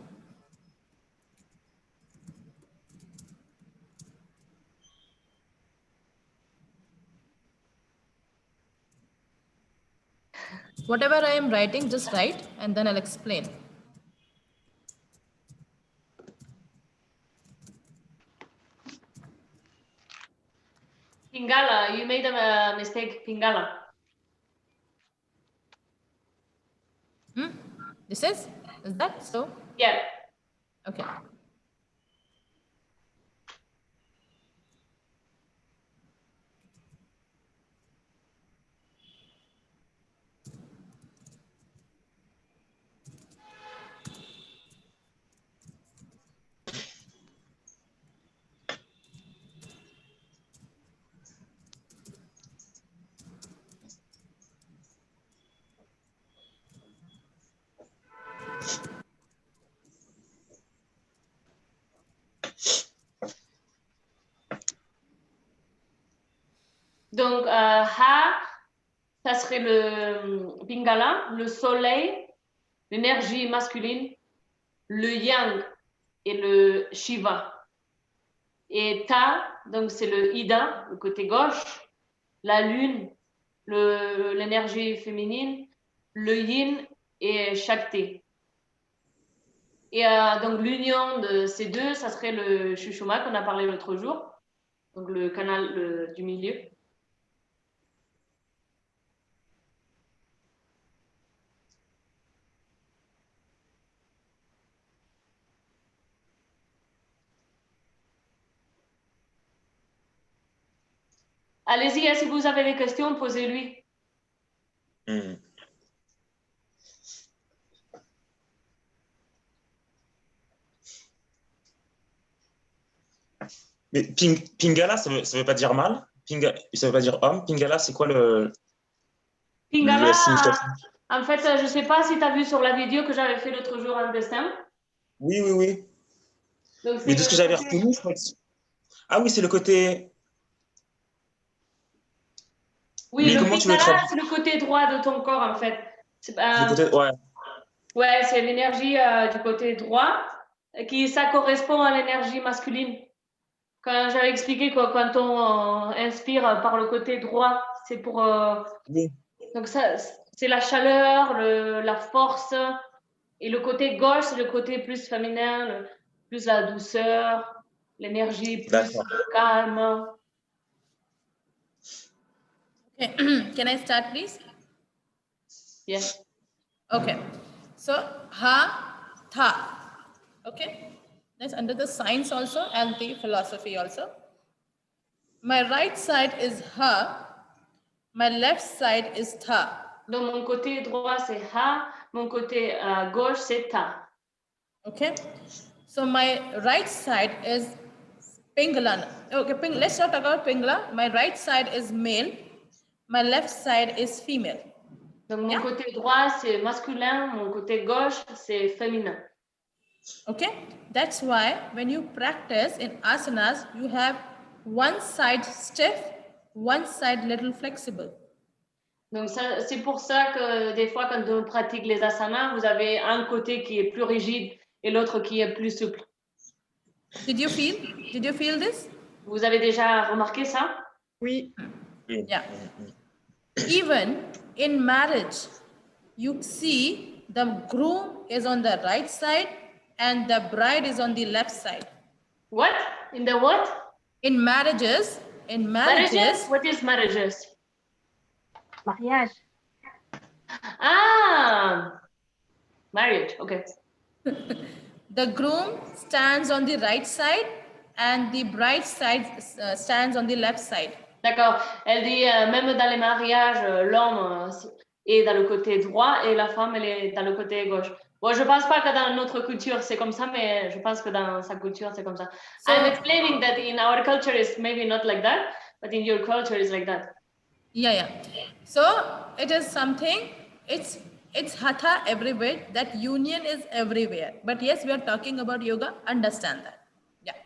Whatever I am writing, just write and then I'll explain. Pingala, you made a mistake, Pingala. This is that so? Yeah. Okay. Donc, Ha, ça serait le Pingala, le soleil, l'énergie masculine, le yang et le Shiva. Et Ta, donc c'est le Ida, le côté gauche, la lune, l'énergie féminine, le yin et Shakti. Et donc l'union de ces deux, ça serait le Shushuma qu'on a parlé l'autre jour, donc le canal du milieu. Allez-y, si vous avez des questions, posez-lui. Mais Pingala, ça veut pas dire mal. Ça veut pas dire homme. Pingala, c'est quoi le Pingala, signification? en fait, je ne sais pas si tu as vu sur la vidéo que j'avais fait l'autre jour en dessin. Oui, oui, oui. Donc, Mais de ce que j'avais retenu, je crois que... Ah oui, c'est le côté... Oui, mais le comment tu le Pingala, traduis? c'est le côté droit de ton corps, en fait. Le côté... Ouais. Ouais, c'est l'énergie du côté droit, ça correspond à l'énergie masculine. Quand j'avais expliqué que quand on inspire par le côté droit, c'est pour... Oui. Donc, ça, c'est la chaleur, la force. Et le côté gauche, c'est le côté plus féminin, plus la douceur, l'énergie plus calme. Okay. Can I start, please? Yes. Okay. So Ha, Tha. Okay. That's under the science also and the philosophy also. My right side is Ha. My left side is Tha. Donc, mon côté droit, c'est Ha. Mon côté gauche, c'est Ta. Okay. So my right side is Pingala. Okay, let's not talk about Pingala. My right side is male. My left side is female. Donc, mon côté droit, c'est masculin. Mon côté gauche, c'est féminin. Okay. That's why when you practice in asanas, you have one side stiff, one side little flexible. Donc, c'est pour ça que des fois, quand on pratique les asanas, vous avez un côté qui est plus rigide et l'autre qui est plus souple. Did you feel this? Vous avez déjà remarqué ça? Oui. Yeah. Even in marriage, you see the groom is on the right side and the bride is on the left side. What? In the what? In marriages. What is marriages? Mariage. Ah, marriage, okay. The groom stands on the right side and the bride side stands on the left side. D'accord. Elle dit même dans les mariages, l'homme est dans le côté droit et la femme elle est dans le côté gauche. Bon, je pense pas que dans notre culture c'est comme ça, mais je pense que dans sa culture c'est comme ça. So, I'm explaining that in our culture is maybe not like that, but in your culture is like that. Yeah. So it is something. It's hatha everywhere. That union is everywhere. But yes, we are talking about yoga. Understand that. Yeah.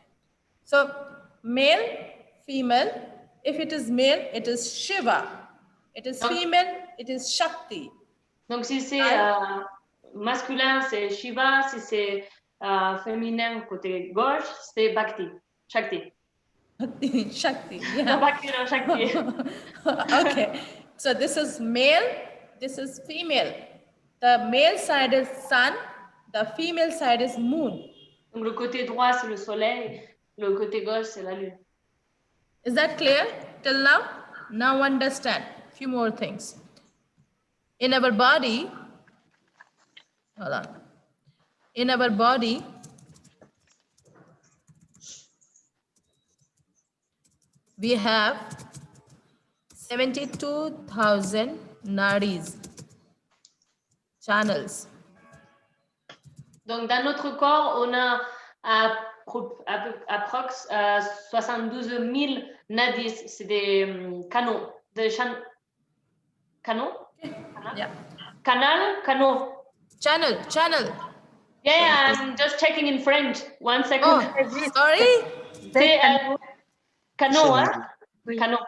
So male, female. If it is male, it is Shiva. It is female, it is Shakti. Donc si c'est masculin, c'est Shiva. Si c'est féminin côté gauche, c'est Bhakti, Shakti. Shakti, yeah. No, Bhakti, no, Shakti. Okay, so this is male, this is female. The male side is sun, the female side is moon. Donc le côté droit, c'est le soleil, le côté gauche, c'est la lune. Is that clear till now? Now understand a few more things. In our body, hold on. In our body, we have 72,000 nadis, channels. Donc, dans notre corps, on a approx 72 000 nadis. C'est des canaux. Canaux? Yeah. Canal? Channel. Yeah, I'm just checking in French. 1 second. Oh, sorry. C'est canaux, hein? Oui. Canaux.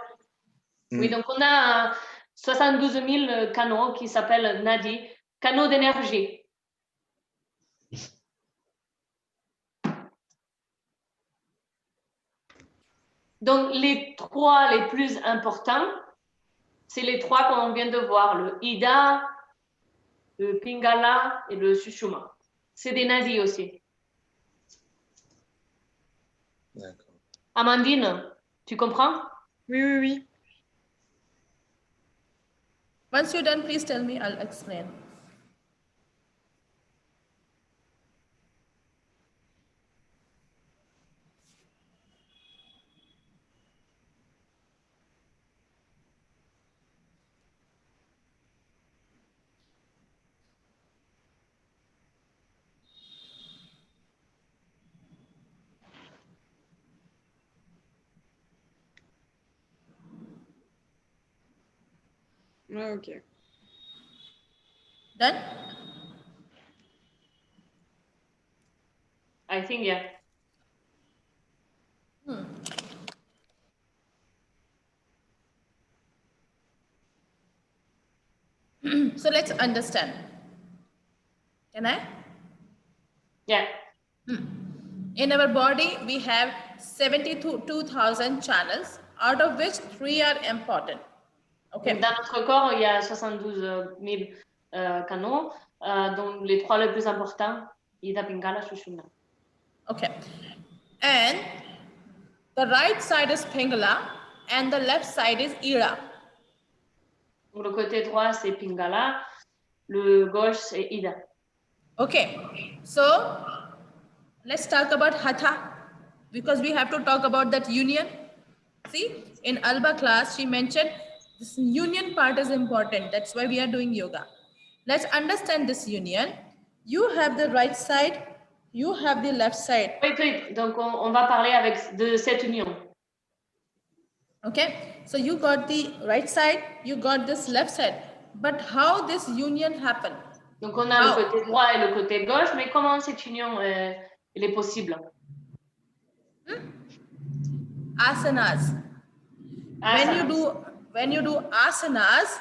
Oui, donc on a 72 000 canaux qui s'appellent nadi, canaux d'énergie. Donc, les 3 les plus importants, c'est les 3 qu'on vient de voir, le Ida, le Pingala et le Sushumna. C'est des nadis aussi. D'accord. Amandine, tu comprends? Oui. Once you're done, please tell me, I'll explain. Ouais, ok. Done? I think, yeah. So let's understand. Can I? Yeah. In our body, we have 72,000 channels, out of which 3 are important. Okay. Donc, dans notre corps, il y a 72 000 canaux, dont les 3 les plus importants, Ida, Pingala, Sushumna. Okay. And the right side is Pingala and the left side is Ira. Donc, le côté droit, c'est Pingala, le gauche, c'est Ida. Okay. So let's talk about Hatha, because we have to talk about that union. See, in Alba class, she mentioned this union part is important. That's why we are doing yoga. Let's understand this union. You have the right side, you have the left side. Wait. Donc, on va parler de cette union. Okay, so you got the right side, you got this left side. But how this union happen? Donc, on a le côté droit et le côté gauche, mais comment cette union elle est possible? Asanas. When you do asanas,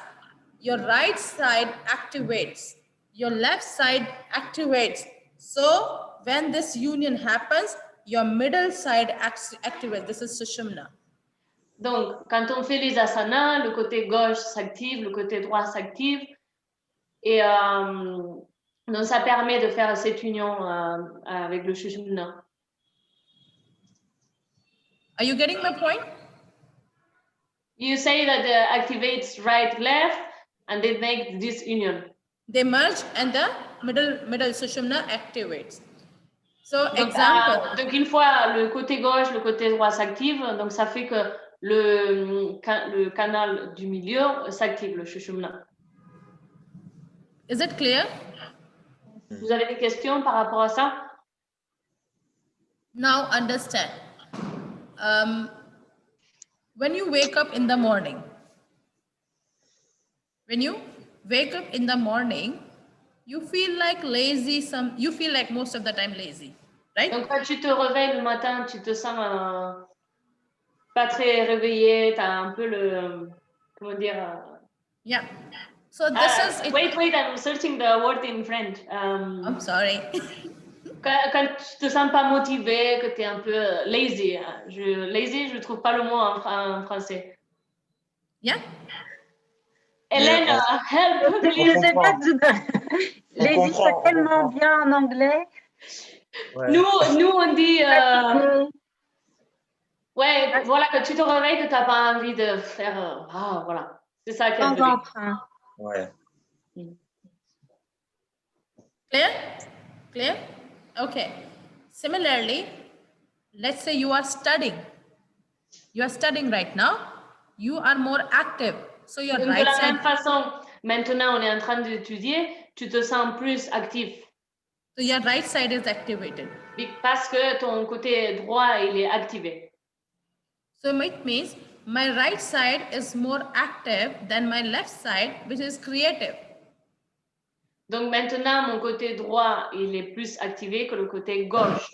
your right side activates, your left side activates. So when this union happens, your middle side activates. This is Sushumna. Donc, quand on fait les asanas, le côté gauche s'active, le côté droit s'active. Et donc, ça permet de faire cette union avec le Sushumna. Are you getting my point? You say that activates right, left, and they make this union. They merge and the middle Sushumna activates. So, Donc, example. Donc, une fois le côté gauche, le côté droit s'active, donc ça fait que le canal du milieu s'active, le Sushumna. Is it clear? Vous avez des questions par rapport à ça? Now understand. When you wake up in the morning, you feel like lazy. You feel like most of the time lazy, right? Donc, quand tu te réveilles le matin, tu te sens pas très réveillé, tu as un peu le... Comment dire? Yeah. So this is... It. Wait, I'm searching the word in French. I'm sorry. Quand tu te sens pas motivé, que tu es un peu lazy. Lazy, je trouve pas le mot en français. Yeah. Hélène, help, please. Je sais pas, lazy, c'est tellement bien en anglais. Ouais. Nous, on dit... Ouais, voilà, que tu te réveilles, que tu n'as pas envie de faire. Voilà. C'est ça qu'elle Sans veut dire. emprunt. Ouais. Clear? Clear? Okay. Similarly, let's say you are studying. You are studying right now. You are more active. So your Donc, de right la side. même façon, maintenant, on est en train d'étudier, tu te sens plus actif. So your right side is activated. Parce que ton côté droit, il est activé. So it means my right side is more active than my left side, which is creative. Donc maintenant, mon côté droit, il est plus activé que le côté gauche.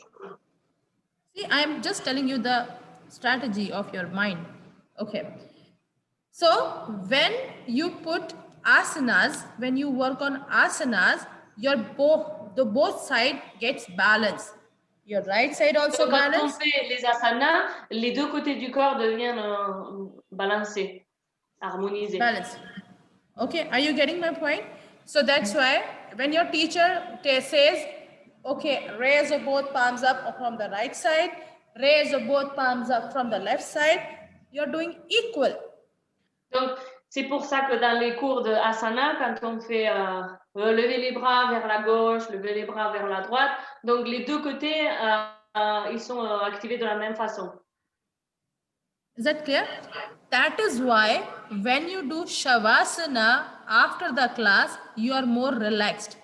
See, I am just telling you the strategy of your mind. Okay. So when you put asanas, when you work on asanas, your both side gets balanced. Your right side also Donc, quand on balanced. fait les asanas, les deux côtés du corps deviennent balancés, harmonisés. Balanced. Okay, are you getting my point? So that's why when your teacher says, okay, raise your both palms up from the right side, raise your both palms up from the left side, you're doing equal. Donc, c'est pour ça que dans les cours de asana, quand on fait lever les bras vers la gauche, lever les bras vers la droite, donc les deux côtés, ils sont activés de la même façon. Is that clear? That is why when you do Shavasana after the class, you are more relaxed.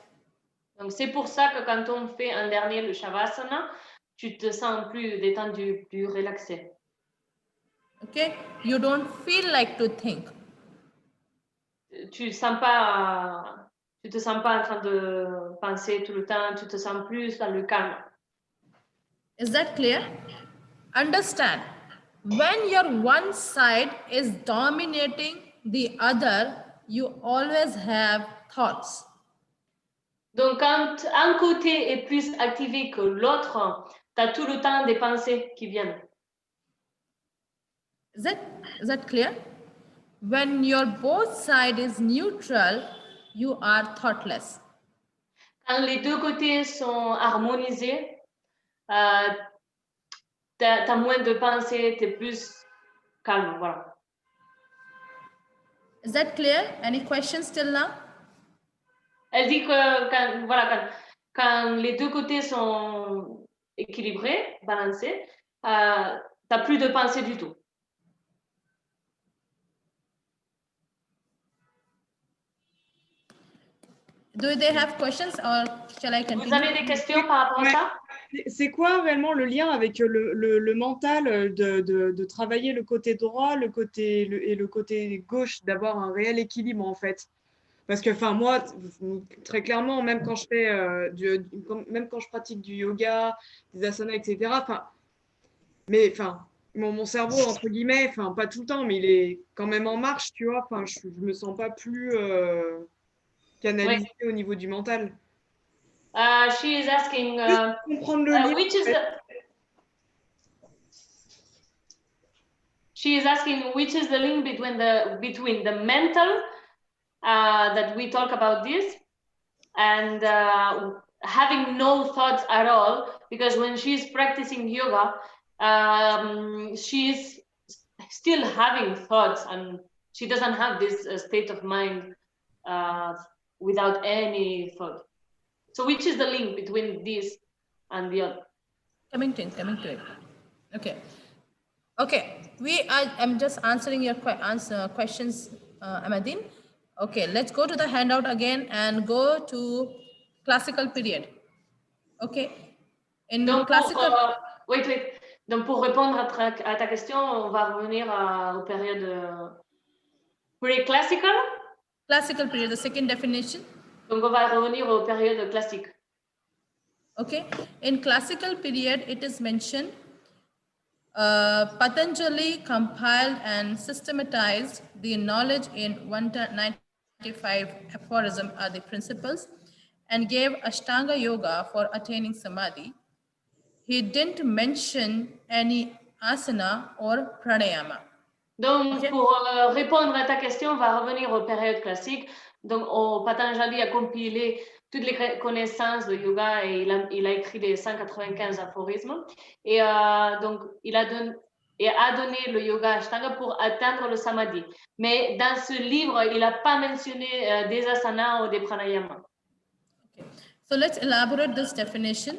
Donc, c'est pour ça que quand on fait en dernier le Shavasana, tu te sens plus détendu, plus relaxé. Okay? You don't feel like to think. Tu te sens pas en train de penser tout le temps, tu te sens plus dans le calme. Is that clear? Understand, when your one side is dominating the other, you always have thoughts. Donc, quand un côté est plus activé que l'autre, tu as tout le temps des pensées qui viennent. Is that clear? When your both side is neutral, you are thoughtless. Quand les deux côtés sont harmonisés, tu as moins de pensées, tu es plus calme. Voilà. Is that clear? Any questions till now? Elle dit que quand les deux côtés sont équilibrés, balancés, tu n'as plus de pensée du tout. Do they have questions or shall I continue? Vous avez des questions par rapport à ça? C'est quoi réellement le lien avec le mental de travailler le côté droit et le côté gauche, d'avoir un réel équilibre en fait? Parce que moi, très clairement, même quand même quand je pratique du yoga, des asanas, etc., mon cerveau, entre guillemets, pas tout le temps, mais il est quand même en marche, tu vois. Je me sens pas plus canalisé au niveau du mental. She is asking Comprendre le lien. She is asking which is the link between the mental that we talk about this and having no thoughts at all, because when she's practicing yoga, she's still having thoughts and she doesn't have this state of mind without any thought. So which is the link between this and the other? Coming to it. Okay. I'm just answering your questions, Amadine. Okay, let's go to the handout again and go to classical period. Okay. Donc, Donc, pour répondre à ta question, on va revenir aux périodes pre-classical. Classical period, the second definition. Donc, on va revenir aux périodes classiques. Okay. In classical period, it is mentioned Patanjali compiled and systematized the knowledge in 195 aphorism are the principles and gave Ashtanga Yoga for attaining Samadhi. He didn't mention any asana or pranayama. Donc, Okay. pour répondre à ta question, on va revenir aux périodes classiques. Donc, Patanjali a compilé toutes les connaissances de yoga et il a écrit les 195 aphorismes. Et donc, il a et a donné le yoga Ashtanga pour atteindre le samadhi. Mais dans ce livre, il n'a pas mentionné des asanas ou des pranayama. Okay. So let's elaborate this definition.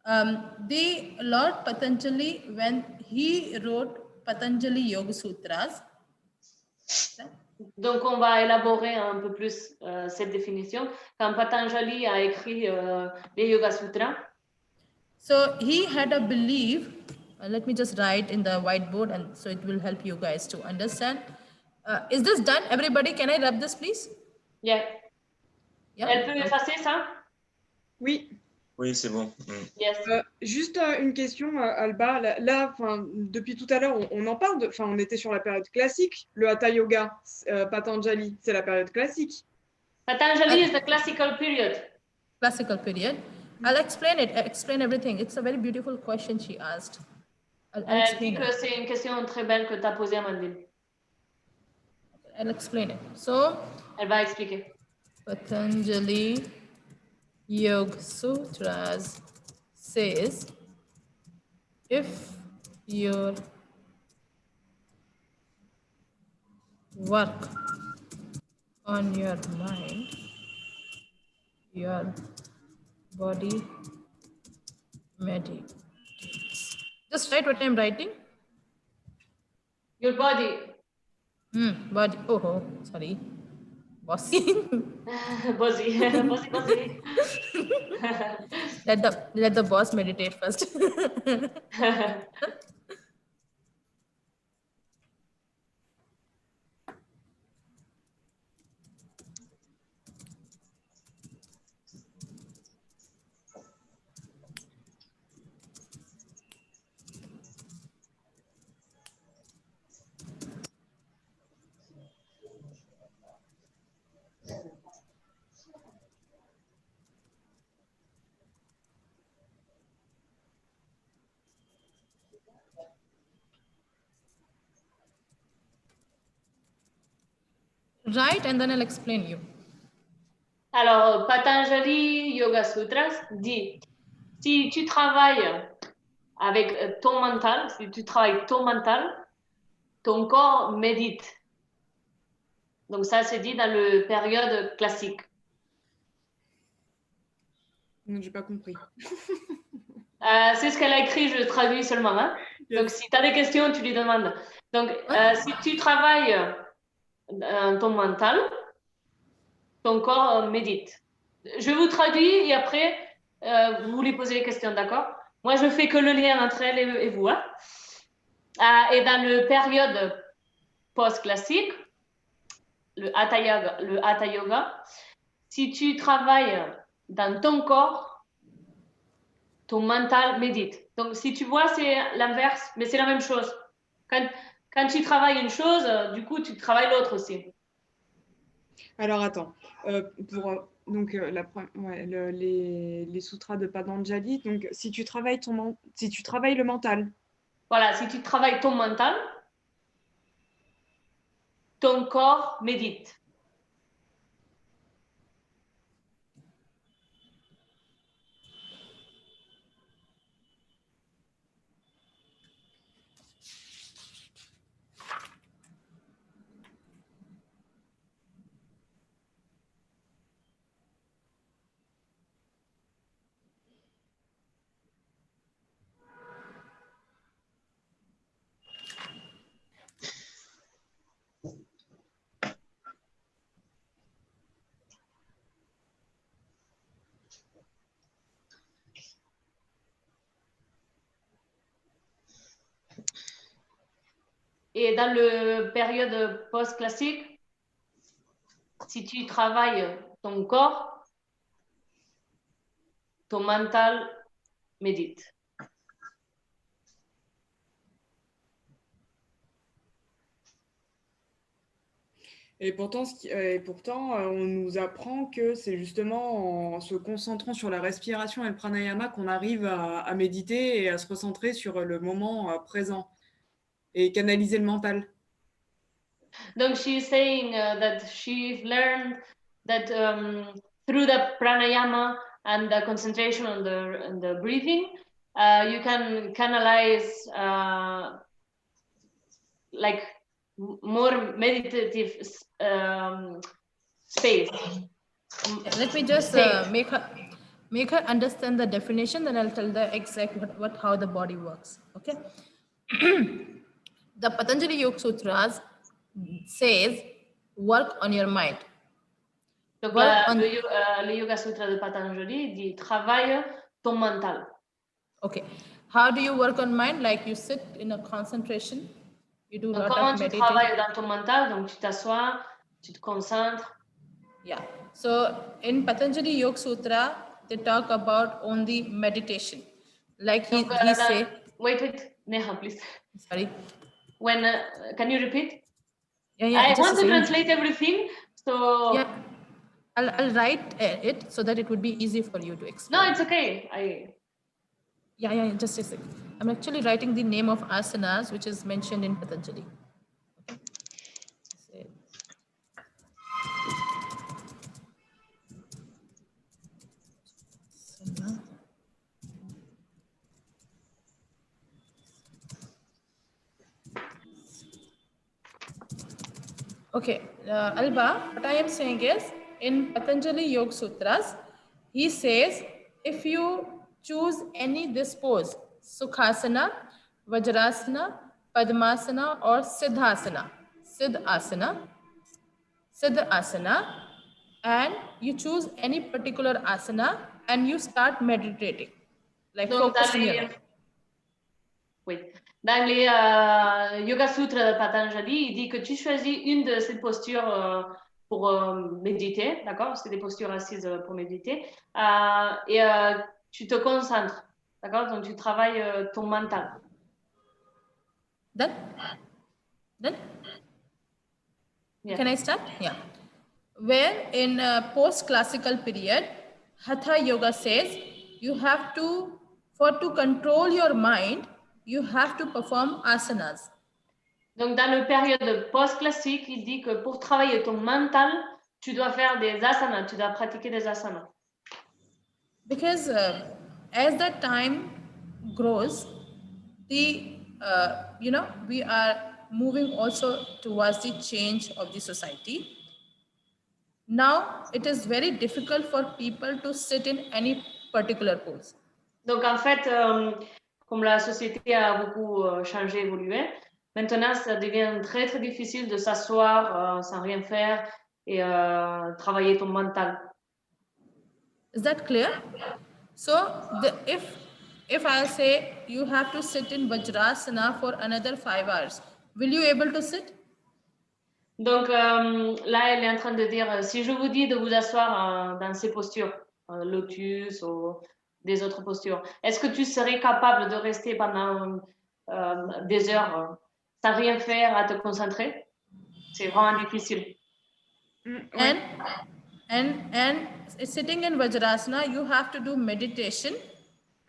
The Lord Patanjali, when he wrote Patanjali Yoga Sutras, Donc, on va élaborer un peu plus cette définition. Quand Patanjali a écrit les Yoga Sutras, so he had a belief. Let me just write in the whiteboard, and so it will help you guys to understand. Is this done, everybody? Can I rub this, please? yeah. Yeah. Elle peut effacer ça? Oui. Oui, c'est bon. Yes. Juste une question, Alba. Là, depuis tout à l'heure, on en parle. On était sur la période classique. Le Hatha Yoga, Patanjali, c'est la période classique. Patanjali is the classical period. Classical period. I'll explain it. Explain everything. It's a very beautiful question she asked. I'll Elle dit explain que it. c'est une question très belle que tu as posée, Amandine. I'll explain it. So, Elle va expliquer. Patanjali Yoga Sutras says, if your work on your mind, your body meditates. Just write what I'm writing. Your body. Body. Oh, sorry. Bossy. Bossy. Bossy. Let the boss meditate first. Right, and then I'll explain you. Alors, Patanjali Yoga Sutras dit, si tu travailles avec ton mental, si tu travailles ton mental, ton corps médite. Donc ça, c'est dit dans le période classique. Non, j'ai pas compris. C'est ce qu'elle a écrit, je traduis seulement. Hein? Yes. Donc, si tu as des questions, tu lui demandes. Donc, si tu travailles ton mental, ton corps médite. Je vous traduis et après, vous lui posez les questions, d'accord? Moi, je fais que le lien entre elle et vous. Hein? Et dans le période post-classique, le Hatha Yoga, si tu travailles dans ton corps, ton mental médite. Donc, si tu vois, c'est l'inverse, mais c'est la même chose. Quand tu travailles une chose, du coup, tu travailles l'autre aussi. Alors, attends. Donc, les sutras de Patanjali, donc, si tu travailles le mental. Voilà, si tu travailles ton mental, ton corps médite. Et dans le période post-classique, si tu travailles ton corps, ton mental médite. Et pourtant, on nous apprend que c'est justement en se concentrant sur la respiration et le pranayama qu'on arrive à méditer et à se recentrer sur le moment présent et canaliser le mental. Donc, she's saying that she's learned that through the pranayama and the concentration on the breathing, you can canalize like more meditative space. Let me just make her understand the definition, then I'll tell the exact how the body works. Okay. The Patanjali Yoga Sutras says work on your mind. Donc Work on... le Yoga Sutra de Patanjali dit travaille ton mental. Okay. How do you work on mind? Like you sit in a concentration, you do a lot comment of tu meditation. travailles dans ton mental? Donc tu t'assois, tu te concentres. Yeah. So in Patanjali Yoga Sutra, they talk about only meditation. Like he say. Wait, Neha, please. Sorry. When can you repeat? Yeah. I want to translate everything, so. Yeah. I'll write it so that it would be easy for you to explain. No, it's okay. Yeah, just a second. I'm actually writing the name of asanas, which is mentioned in Patanjali. Okay, Alba, what I am saying is, in Patanjali Yoga Sutras, he says, if you choose any this pose, Sukhasana, Vajrasana, Padmasana or Siddhasana, and you choose any particular asana and you start meditating, like focusing your mind. Oui. Dans les Yoga Sutras de Patanjali, il dit que tu choisis une de ces postures pour méditer, d'accord? C'est des postures assises pour méditer. Et tu te concentres, d'accord? Donc, tu travailles ton mental. Done? Yeah. Can I start? Yeah. Where in post-classical period, Hatha Yoga says, you have to, to control your mind, you have to perform asanas. Donc, dans le période post-classique, il dit que pour travailler ton mental, tu dois faire des asanas, tu dois pratiquer des asanas. Because as the time grows, we are moving also towards the change of the society. Now, it is very difficult for people to sit in any particular pose. Donc, en fait, comme la société a beaucoup changé, évolué, maintenant, ça devient très, très difficile de s'asseoir sans rien faire et travailler ton mental. Is that clear? So, if I say you have to sit in Vajrasana for another 5 hours, will you able to sit? Donc, là, elle est en train de dire, si je vous dis de vous asseoir dans ces postures, lotus ou des autres postures, est-ce que tu serais capable de rester pendant des heures sans rien faire, à te concentrer? C'est vraiment difficile. And sitting in Vajrasana, you have to do meditation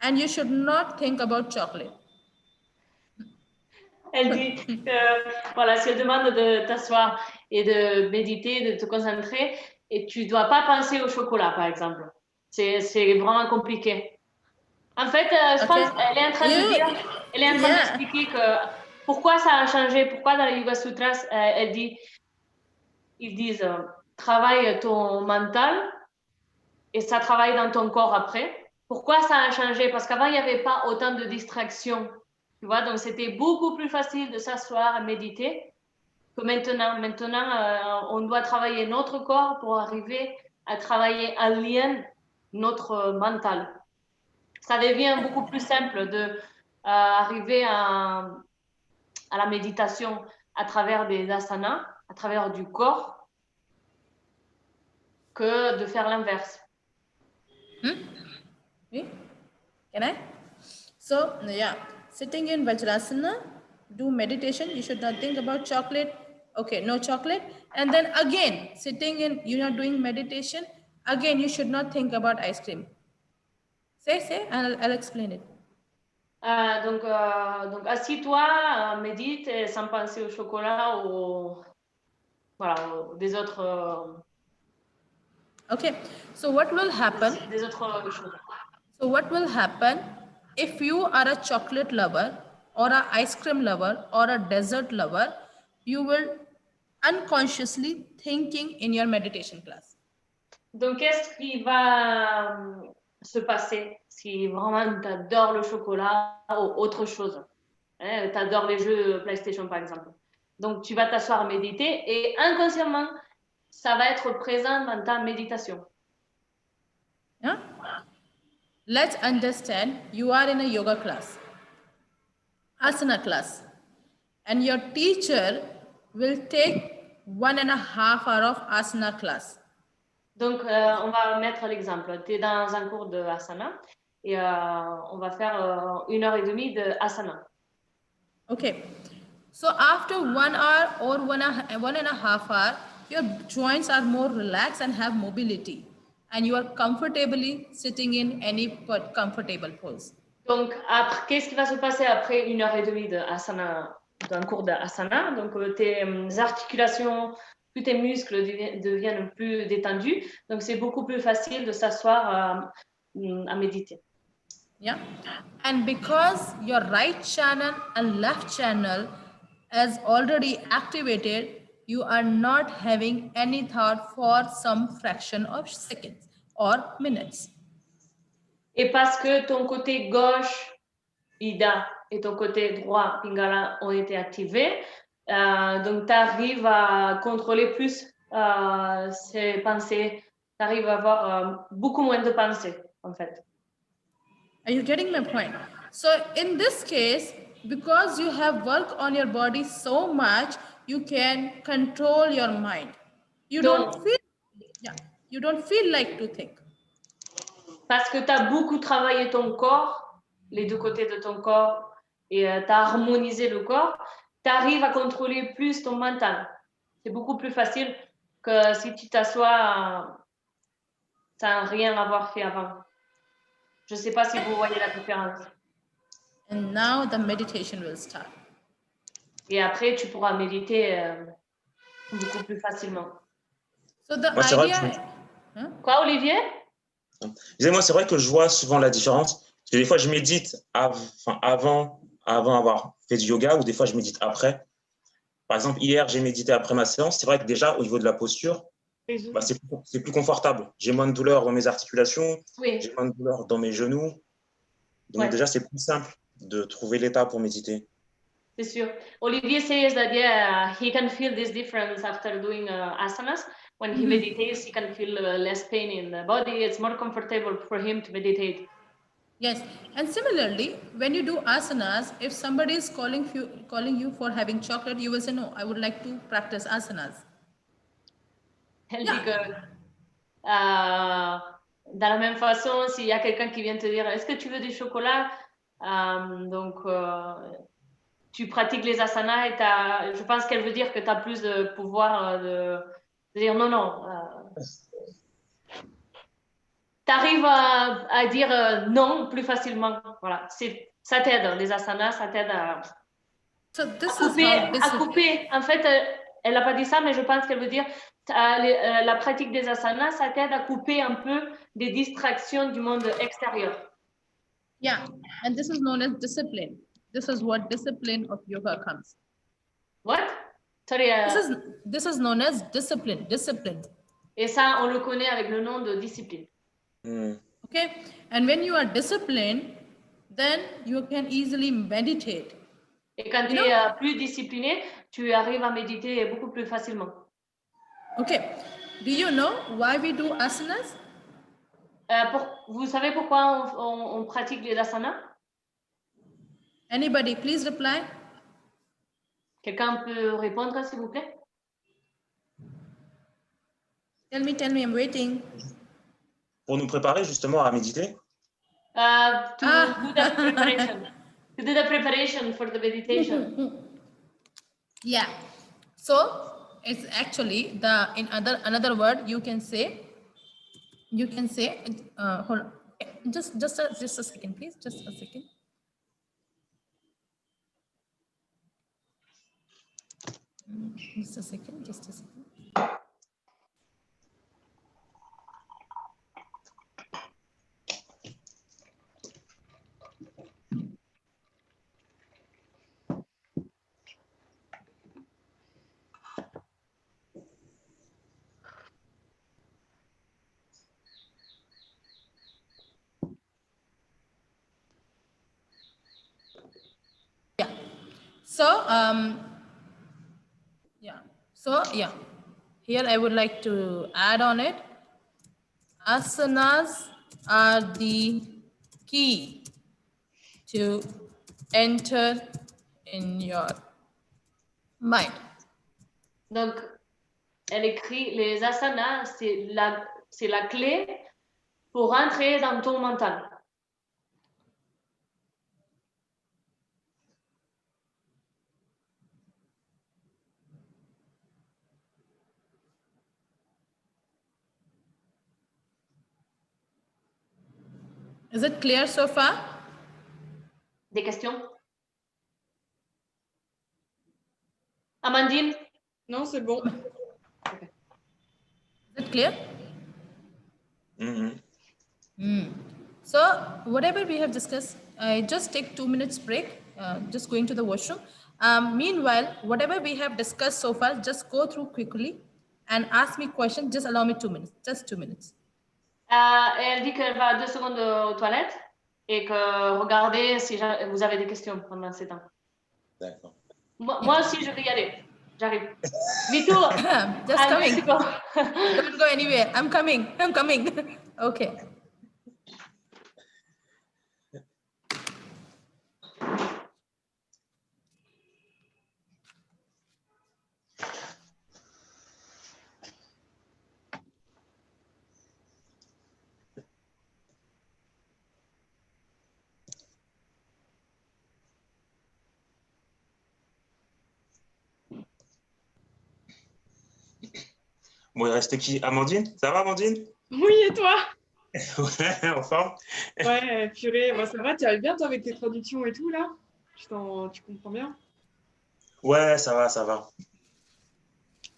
and you should not think about chocolate. Elle dit que, voilà, si elle demande de t'asseoir et de méditer, de te concentrer, et tu ne dois pas penser au chocolat, par exemple. C'est vraiment compliqué. En fait, je pense qu'elle est en train de dire, elle est en train d'expliquer que pourquoi ça a changé, pourquoi dans les Yoga Sutras, ils disent travaille ton mental et ça travaille dans ton corps après. Pourquoi ça a changé? Parce qu'avant, il n'y avait pas autant de distractions. Tu vois, donc c'était beaucoup plus facile de s'asseoir et méditer que maintenant. Maintenant, on doit travailler notre corps pour arriver à travailler en lien notre mental. Ça devient beaucoup plus simple de arriver à la méditation à travers des asanas, à travers du corps, que de faire l'inverse. Oui? Can I? So, yeah. Sitting in Vajrasana, do meditation. You should not think about chocolate. Okay, no chocolate. And then again, sitting in, you're not doing meditation. Again, you should not think about ice cream. Say, and I'll explain it. Donc assis-toi, médite sans penser au chocolat ou des autres. Okay, so what will happen? Des autres choses. So what will happen if you are a chocolate lover or a ice cream lover or a dessert lover, you will unconsciously thinking in your meditation class. Donc, qu'est-ce qui va se passer si vraiment tu adores le chocolat ou autre chose? Hein, tu adores les jeux PlayStation, par exemple. Donc, tu vas t'asseoir à méditer et inconsciemment, ça va être présent dans ta méditation. Yeah? Let's understand you are in a yoga class, asana class, and your teacher will take 1.5 hours of asana class. Donc, on va mettre l'exemple. Tu es dans un cours de asana et on va faire 1 heure et demie de asana. Okay. So after 1 hour or 1.5 hours, your joints are more relaxed and have mobility, and you are comfortably sitting in any comfortable pose. Donc, après, qu'est-ce qui va se passer après 1 heure et demie de asana, d'un cours de asana? Donc, tes articulations, tous tes muscles deviennent plus détendus. Donc, c'est beaucoup plus facile de s'asseoir à méditer. Yeah. And because your right channel and left channel is already activated, you are not having any thought for some fraction of seconds or minutes. Et parce que ton côté gauche, Ida, et ton côté droit, Pingala, ont été activés, donc tu arrives à contrôler plus ces pensées, tu arrives à avoir beaucoup moins de pensées, en fait. Are you getting my point? So in this case, because you have worked on your body so much, you can control your mind. You don't feel, yeah, you don't feel like to think. Parce que tu as beaucoup travaillé ton corps, les deux côtés de ton corps, et tu as harmonisé le corps, tu arrives à contrôler plus ton mental. C'est beaucoup plus facile que si tu t'assois sans rien avoir fait avant. Je ne sais pas si vous voyez la différence. And now the meditation will start. Et après, tu pourras méditer beaucoup plus facilement. So the Moi, c'est vrai que idea... Huh? Quoi, Olivier? moi, c'est vrai que je vois souvent la différence. Parce que des fois, je médite avant avoir fait du yoga, ou des fois, je médite après. Par exemple, hier, j'ai médité après ma séance. C'est vrai que déjà, au niveau de la posture, bah, c'est plus confortable. J'ai moins de douleur dans mes articulations, Oui. j'ai moins de douleur dans mes genoux. Donc déjà, c'est plus simple de trouver l'état pour méditer. C'est sûr. Olivier says that, yeah, he can feel this difference after doing asanas. When he meditates, he can feel less pain in the body. It's more comfortable for him to meditate. Yes, and similarly, when you do asanas, if somebody is calling you for having chocolate, you will say, no, I would like to practice asanas. Elle dit que dans la même façon, s'il y a quelqu'un qui vient te dire, est-ce que tu veux du chocolat? Tu pratiques les asanas et je pense qu'elle veut dire que tu as plus de pouvoir de dire non, non. Tu arrives à dire non plus facilement. Voilà. Ça t'aide, les asanas, ça t'aide à couper. En fait, elle n'a pas dit ça, mais je pense qu'elle veut dire la pratique des asanas, ça t'aide à couper un peu des distractions du monde extérieur. Yeah, and this is known as discipline. This is what discipline of yoga comes. What? Sorry. This is known as discipline. Et ça, on le connaît avec le nom de discipline. Okay, and when you are disciplined, then you can easily meditate. Et quand tu es plus discipliné, tu arrives à méditer beaucoup plus facilement. Okay, do you know why we do asanas? Vous savez pourquoi on pratique les asanas? Anybody, please reply. Quelqu'un peut répondre, s'il vous plaît? Tell me, I'm waiting. Pour nous préparer justement à méditer. To do the preparation. To do the preparation for the meditation. Yeah. So it's actually in another word you can say. Hold on. Just a second, please. Just a second. Just a second. So, yeah. Here I would like to add on it. Asanas are the key to enter in your mind. Donc, elle écrit les asanas, c'est la clé pour rentrer dans ton mental. Is it clear so far? Des questions? Amandine? Non, c'est bon. Is it clear? Mhm. So whatever we have discussed, I just take 2 minutes break, just going to the washroom. Meanwhile, whatever we have discussed so far, just go through quickly and ask me questions. Just allow me 2 minutes, just 2 minutes. Elle dit qu'elle va 2 secondes aux toilettes et que regardez si vous avez des questions pendant ces temps. D'accord. Moi aussi, je vais y aller. J'arrive. Vito, Just I'm coming. Mexico. Don't go anywhere. I'm coming. Okay. Bon, il reste qui? Amandine? Ça va, Amandine? Oui, et toi? Ouais, en forme? Ouais, purée, bah, ça va, tu arrives bien toi avec tes traductions et tout là? Tu comprends bien? Ouais, ça va.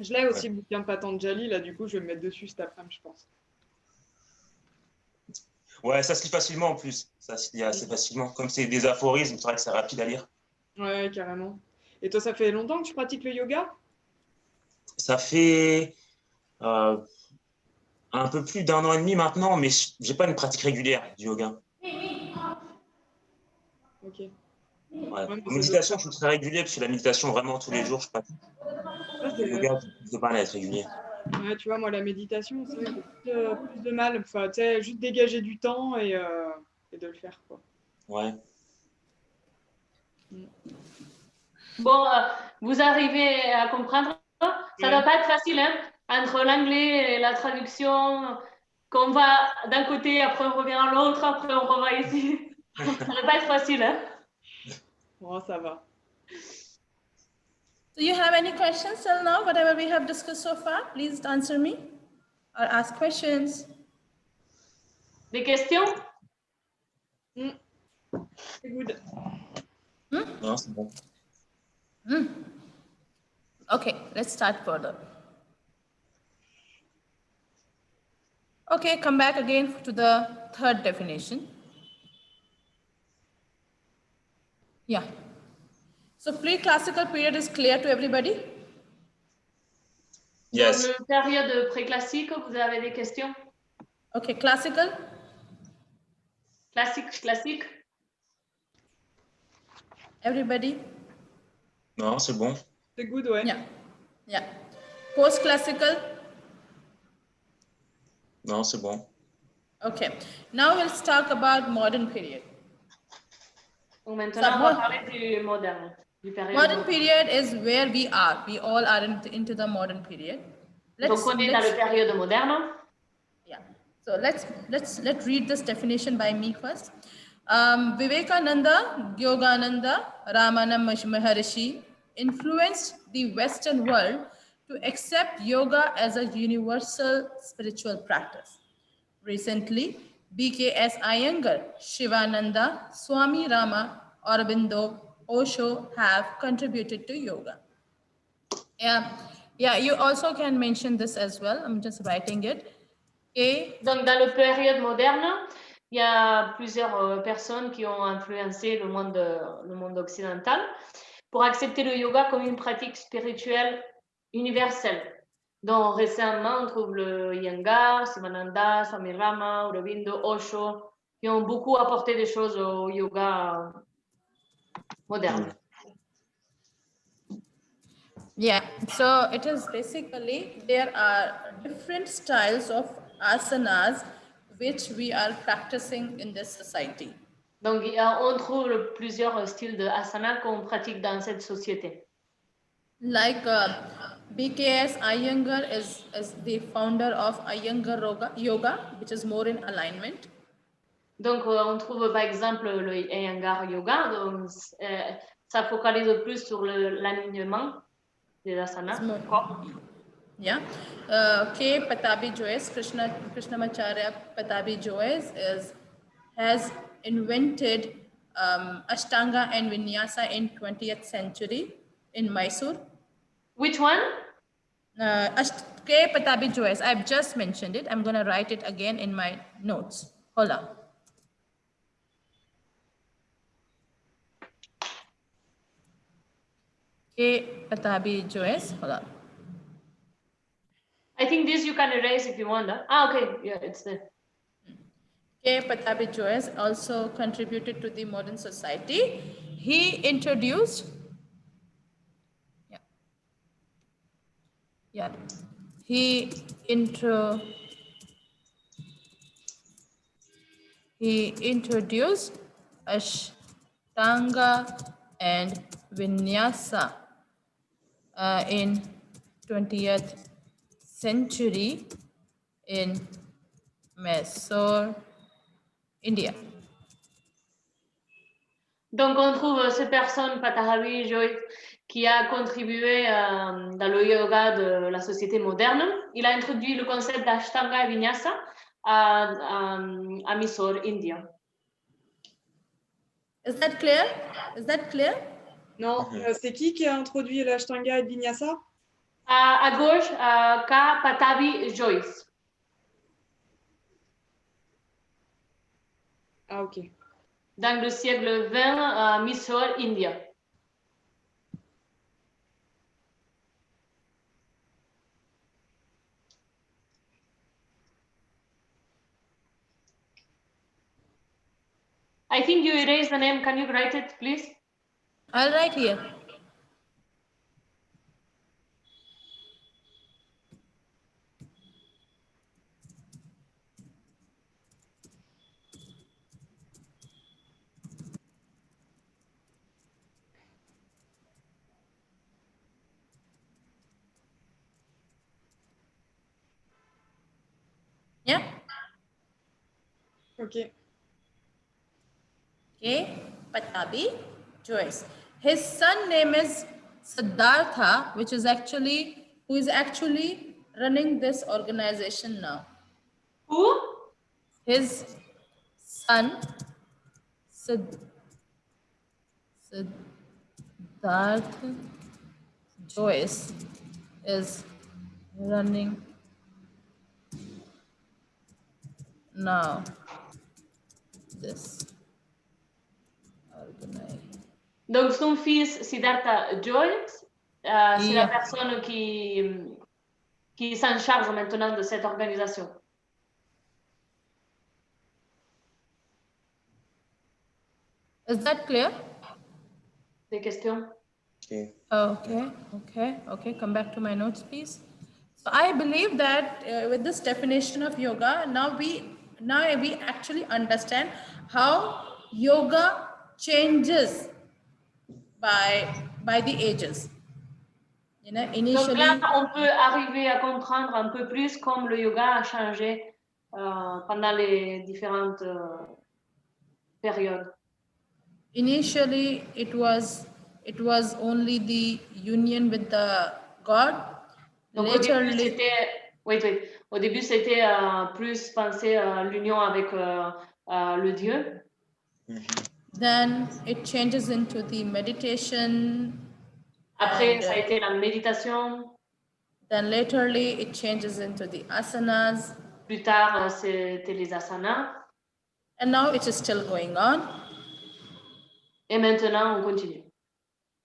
Je l'ai aussi, le bouquin de Patanjali, là, du coup, je vais me mettre dessus cet après-midi, je pense. Ouais, ça se lit facilement en plus. Ça se lit assez facilement. Comme c'est des aphorismes, c'est vrai que c'est rapide à lire. Ouais, carrément. Et toi, ça fait longtemps que tu pratiques le yoga? Ça fait un peu plus d'1 an et demi maintenant, mais j'ai pas une pratique régulière du yoga. Ok. Ouais. Ouais, mais En méditation, je suis très régulier parce que la méditation, vraiment tous les jours, je pratique. Le yoga, je peux pas être régulier. Ouais, tu vois, moi, la méditation, c'est vrai que j'ai plus de mal. Enfin, tu sais, juste dégager du temps et de le faire, quoi. Ouais. Bon, vous arrivez à comprendre? Ça doit pas être facile, hein? Entre l'anglais et la traduction, qu'on va d'un côté, après on revient à l'autre, après on revient ici. Ça doit pas être facile, hein? Bon, ça va. Do you have any questions till now? Whatever we have discussed so far, please answer me or ask questions. Des questions? C'est good. Non, c'est bon. Okay, let's start further. Okay, come back again to the third definition. Yeah. So pre-classical period is clear to everybody? Yes. Dans le période pré-classique, vous avez des questions? Okay, classical? Classique? Everybody? Non, c'est bon. C'est good, ouais. Yeah. Post-classical? Non, c'est bon. Okay. Now let's talk about modern period. Donc maintenant, on va parler du moderne, du période Modern moderne. period is where we are. We all are into the modern period. Donc on est dans la période moderne. Yeah. So let's read this definition by me first. Vivekananda, Yogananda, Ramana Maharishi influenced the Western world to accept yoga as a universal spiritual practice. Recently, BKS Iyengar, Shivananda, Swami Rama, Aurobindo, Osho have contributed to yoga. Yeah, you also can mention this as well. I'm just writing it. Okay. Donc dans la période moderne, il y a plusieurs personnes qui ont influencé le monde occidental pour accepter le yoga comme une pratique spirituelle universelle. Donc récemment, on trouve le Iyengar, Sivananda, Swami Rama, Aurobindo, Osho, qui ont beaucoup apporté des choses au yoga moderne. Yeah, so it is basically there are different styles of asanas which we are practicing in this society. Donc, on trouve plusieurs styles de asana qu'on pratique dans cette société. Like BKS Iyengar is the founder of Iyengar Yoga, which is more in alignment. Donc, on trouve par exemple le Iyengar Yoga, donc ça focalise plus sur l'alignement des asanas. Yeah. K. Patabi Joyce, Krishnamacharya Patabi Joyce has invented Ashtanga and Vinyasa in 20th century in Mysore. Which one? K. Patabi Joyce. I've just mentioned it. I'm going to write it again in my notes. Hold on. K. Patabi Joyce. Hold on. I think this you can erase if you want. Huh? Ah, okay. Yeah, it's there. K. Patabi Joyce also contributed to the modern society. He introduced he introduced Ashtanga and Vinyasa in 20th century in Mysore, India. Donc, on trouve cette personne, Patahavi Joy, qui a contribué dans le yoga de la société moderne. Il a introduit le concept d'Ashtanga et Vinyasa à Mysore, India. Is that clear? Is that clear? Non, c'est qui a introduit l'Ashtanga et le Vinyasa? À gauche, K. Patabi Joyce. Ah, ok. Dans le siècle 20, Mysore, India. I think you erased the name. Can you write it, please? I'll write here. Yeah? Ok. K. Patabi Joyce. His son name is Siddhartha, who is actually running this organization now. Who? His son, Siddhartha Joyce, is running now this organization. Donc, son fils, Siddhartha Joyce, c'est la personne qui s'en charge maintenant de cette organisation. Is that clear? Des questions? Okay. Come back to my notes, please. So I believe that with this definition of yoga, now we actually understand how yoga changes by the ages. You know, initially. Donc là, on peut arriver à comprendre un peu plus comme le yoga a changé pendant les différentes périodes. Initially, it was only the union with the God. Donc au début, c'était plus penser à l'union avec le Dieu. Then it changes into the meditation. Après, ça a été la méditation. Then laterly, it changes into the asanas. Plus tard, c'était les asanas. And now it is still going on. Et maintenant, on continue.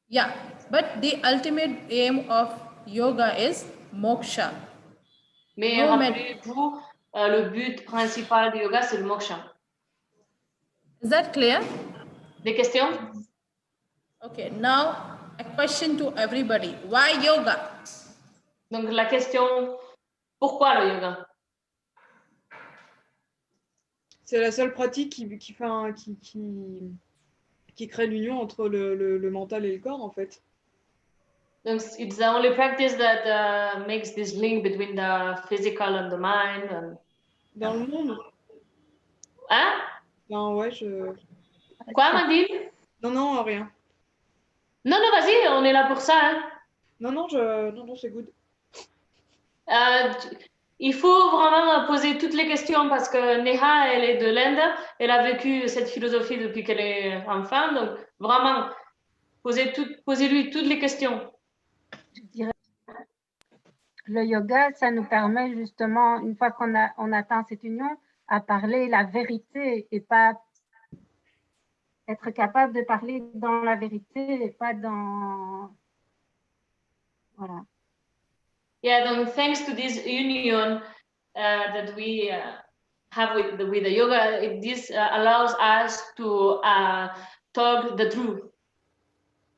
Yeah, but the ultimate aim of yoga is moksha. Mais rappelez-vous, le but principal du yoga, c'est le moksha. Is that clear? Des questions? Okay, now a question to everybody. Why yoga? Donc la question, pourquoi le yoga? C'est la seule pratique qui crée l'union entre le mental et le corps, en fait. Donc it's the only practice that makes this link between the physical and the mind. And... Dans le monde. Hein? Non, ouais, Quoi, Amandine? Non, rien. Non, vas-y, on est là pour ça. Hein? Non, c'est good. Il faut vraiment poser toutes les questions parce que Neha, elle est de l'Inde, elle a vécu cette philosophie depuis qu'elle est enfant, donc vraiment, posez-lui toutes les questions. Je dirais, le yoga, ça nous permet justement, une fois on atteint cette union, à parler la vérité et pas être capable de parler dans la vérité et pas dans... Voilà. Yeah, donc thanks to this union that we have with the yoga, this allows us to talk the truth.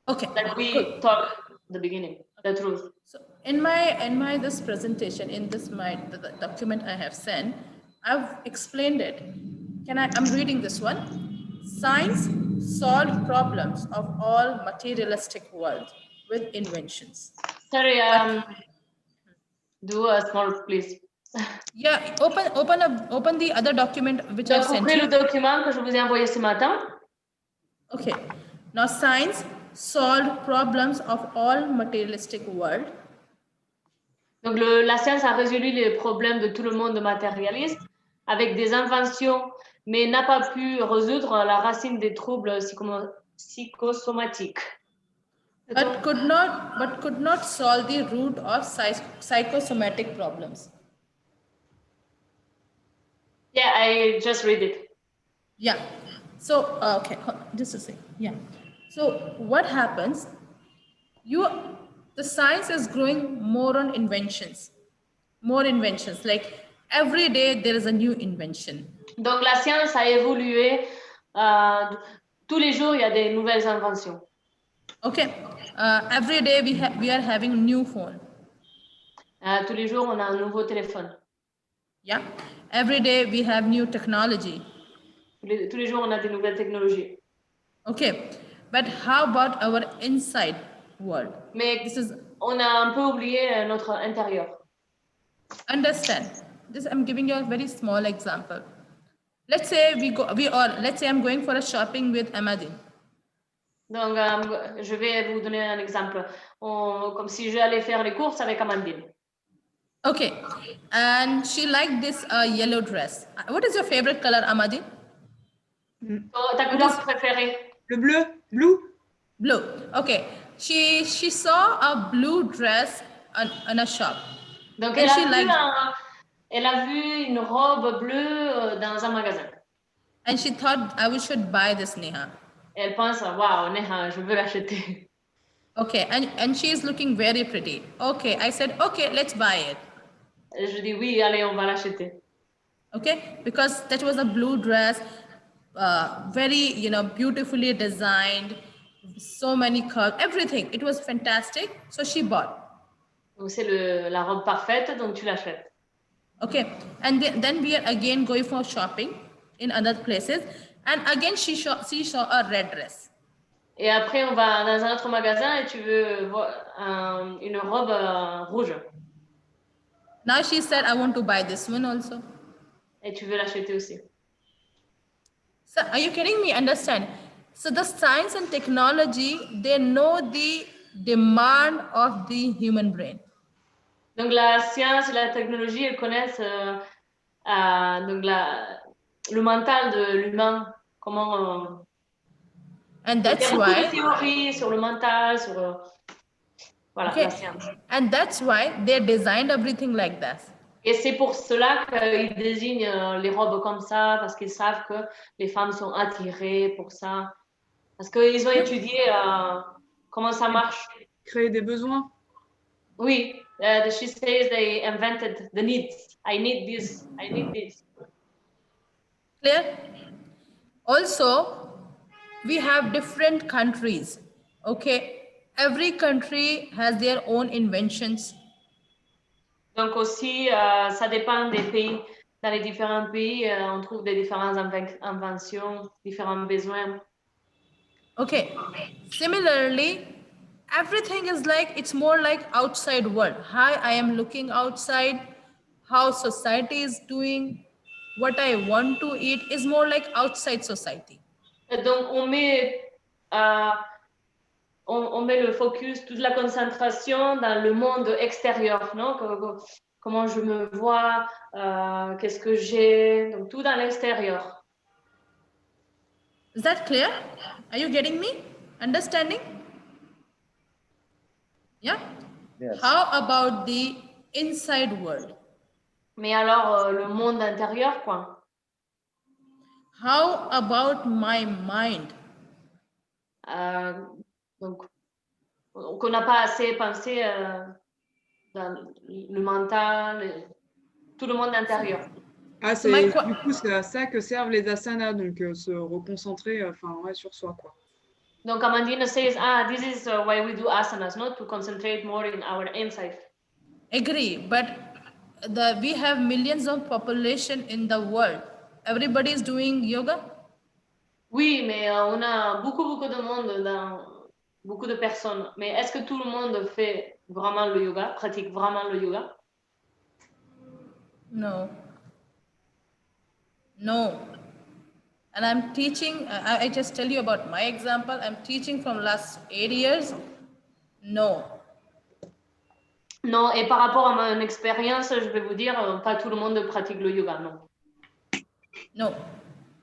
Okay. That we talk at the beginning, the truth. So in my this presentation, in this the document I have sent, I've explained it. I'm reading this one. Science solved problems of all materialistic world with inventions. Sorry, do a small, please. Yeah, open the other document which I sent you. le document que je vous ai envoyé ce matin. Okay. Now science solved problems of all materialistic world. Donc la science a résolu les problèmes de tout le monde matérialiste avec des inventions, mais n'a pas pu résoudre la racine des troubles psychosomatiques. But could not solve the root of psychosomatic problems. Yeah, I just read it. Yeah. So okay, just a second. Yeah. So what happens? The science is growing more on inventions, more inventions. Like every day there is a new invention. Donc la science a évolué. Tous les jours il y a des nouvelles inventions. Okay. Every day we are having a new phone. Tous les jours on a un nouveau téléphone. Yeah. Every day we have new technology. Tous les jours on a des nouvelles technologies. Okay. But how about our inside world? Mais on a un peu oublié notre intérieur. Understand. I'm giving you a very small example. Let's say let's say I'm going for a shopping with Amadine. Donc, je vais vous donner un exemple. Comme si j'allais faire les courses avec Amandine. Okay. And she liked this yellow dress. What is your favorite color, Amadine? Ta couleur préférée? Le bleu. Blue. Blue. Okay. She saw a blue dress in a shop. Donc, elle a vu une robe bleue dans un magasin. And she thought we should buy this, Neha. Elle pense, wow, Neha, je veux l'acheter. Okay, and she is looking very pretty. Okay, I said, okay, let's buy it. Je dis oui, allez, on va l'acheter. Okay, because that was a blue dress, very, beautifully designed, so many curves, everything. It was fantastic. So she bought. Donc c'est la robe parfaite, donc tu l'achètes. Okay, and then we are again going for shopping in other places, and again she saw a red dress. Et après on va dans un autre magasin et tu veux une robe rouge. Now she said, I want to buy this one also. Et tu veux l'acheter aussi. So are you getting me? Understand? So the science and technology, they know the demand of the human brain. Donc la science et la technologie, elles connaissent donc le mental de l'humain. Comment and that's il y a beaucoup why de théories sur le mental, sur voilà, okay. la science. And that's why they designed everything like that. Et c'est pour cela qu'ils désignent les robes comme ça, parce qu'ils savent que les femmes sont attirées pour ça. Parce qu'ils ont étudié comment ça marche. Créer des besoins. Oui, she says they invented the needs. I need this, I need this. Clear? Also, we have different countries, okay? Every country has their own inventions. Donc aussi, ça dépend des pays. Dans les différents pays, on trouve des différentes inventions, différents besoins. Okay. Similarly, everything is like, it's more like outside world. Hi, I am looking outside, how society is doing, what I want to eat is more like outside society. Et donc, euh, on met le focus, toute la concentration dans le monde extérieur, non? Comment je me vois, qu'est-ce que j'ai, donc tout dans l'extérieur. Is that clear? Are you getting me? Understanding? Yeah? Yes. How about the inside world? Mais alors, le monde intérieur, quoi. How about my mind? Donc, qu'on n'a pas assez pensé dans le mental, tout le monde intérieur. Ah, So my du coup, c'est à ça que servent les asanas, donc se reconcentrer ouais, sur soi, quoi. Donc, Amandine says, this is why we do asanas, not to concentrate more in our inside. Agree, but we have millions of population in the world. Everybody is doing yoga. Oui, mais on a beaucoup de monde, beaucoup de personnes. Mais est-ce que tout le monde fait vraiment le yoga, pratique vraiment le yoga? No. No. And I'm teaching, I just tell you about my example. I'm teaching from last 8 years. No. Non, et par rapport à mon expérience, je vais vous dire, pas tout le monde pratique le yoga, non. No.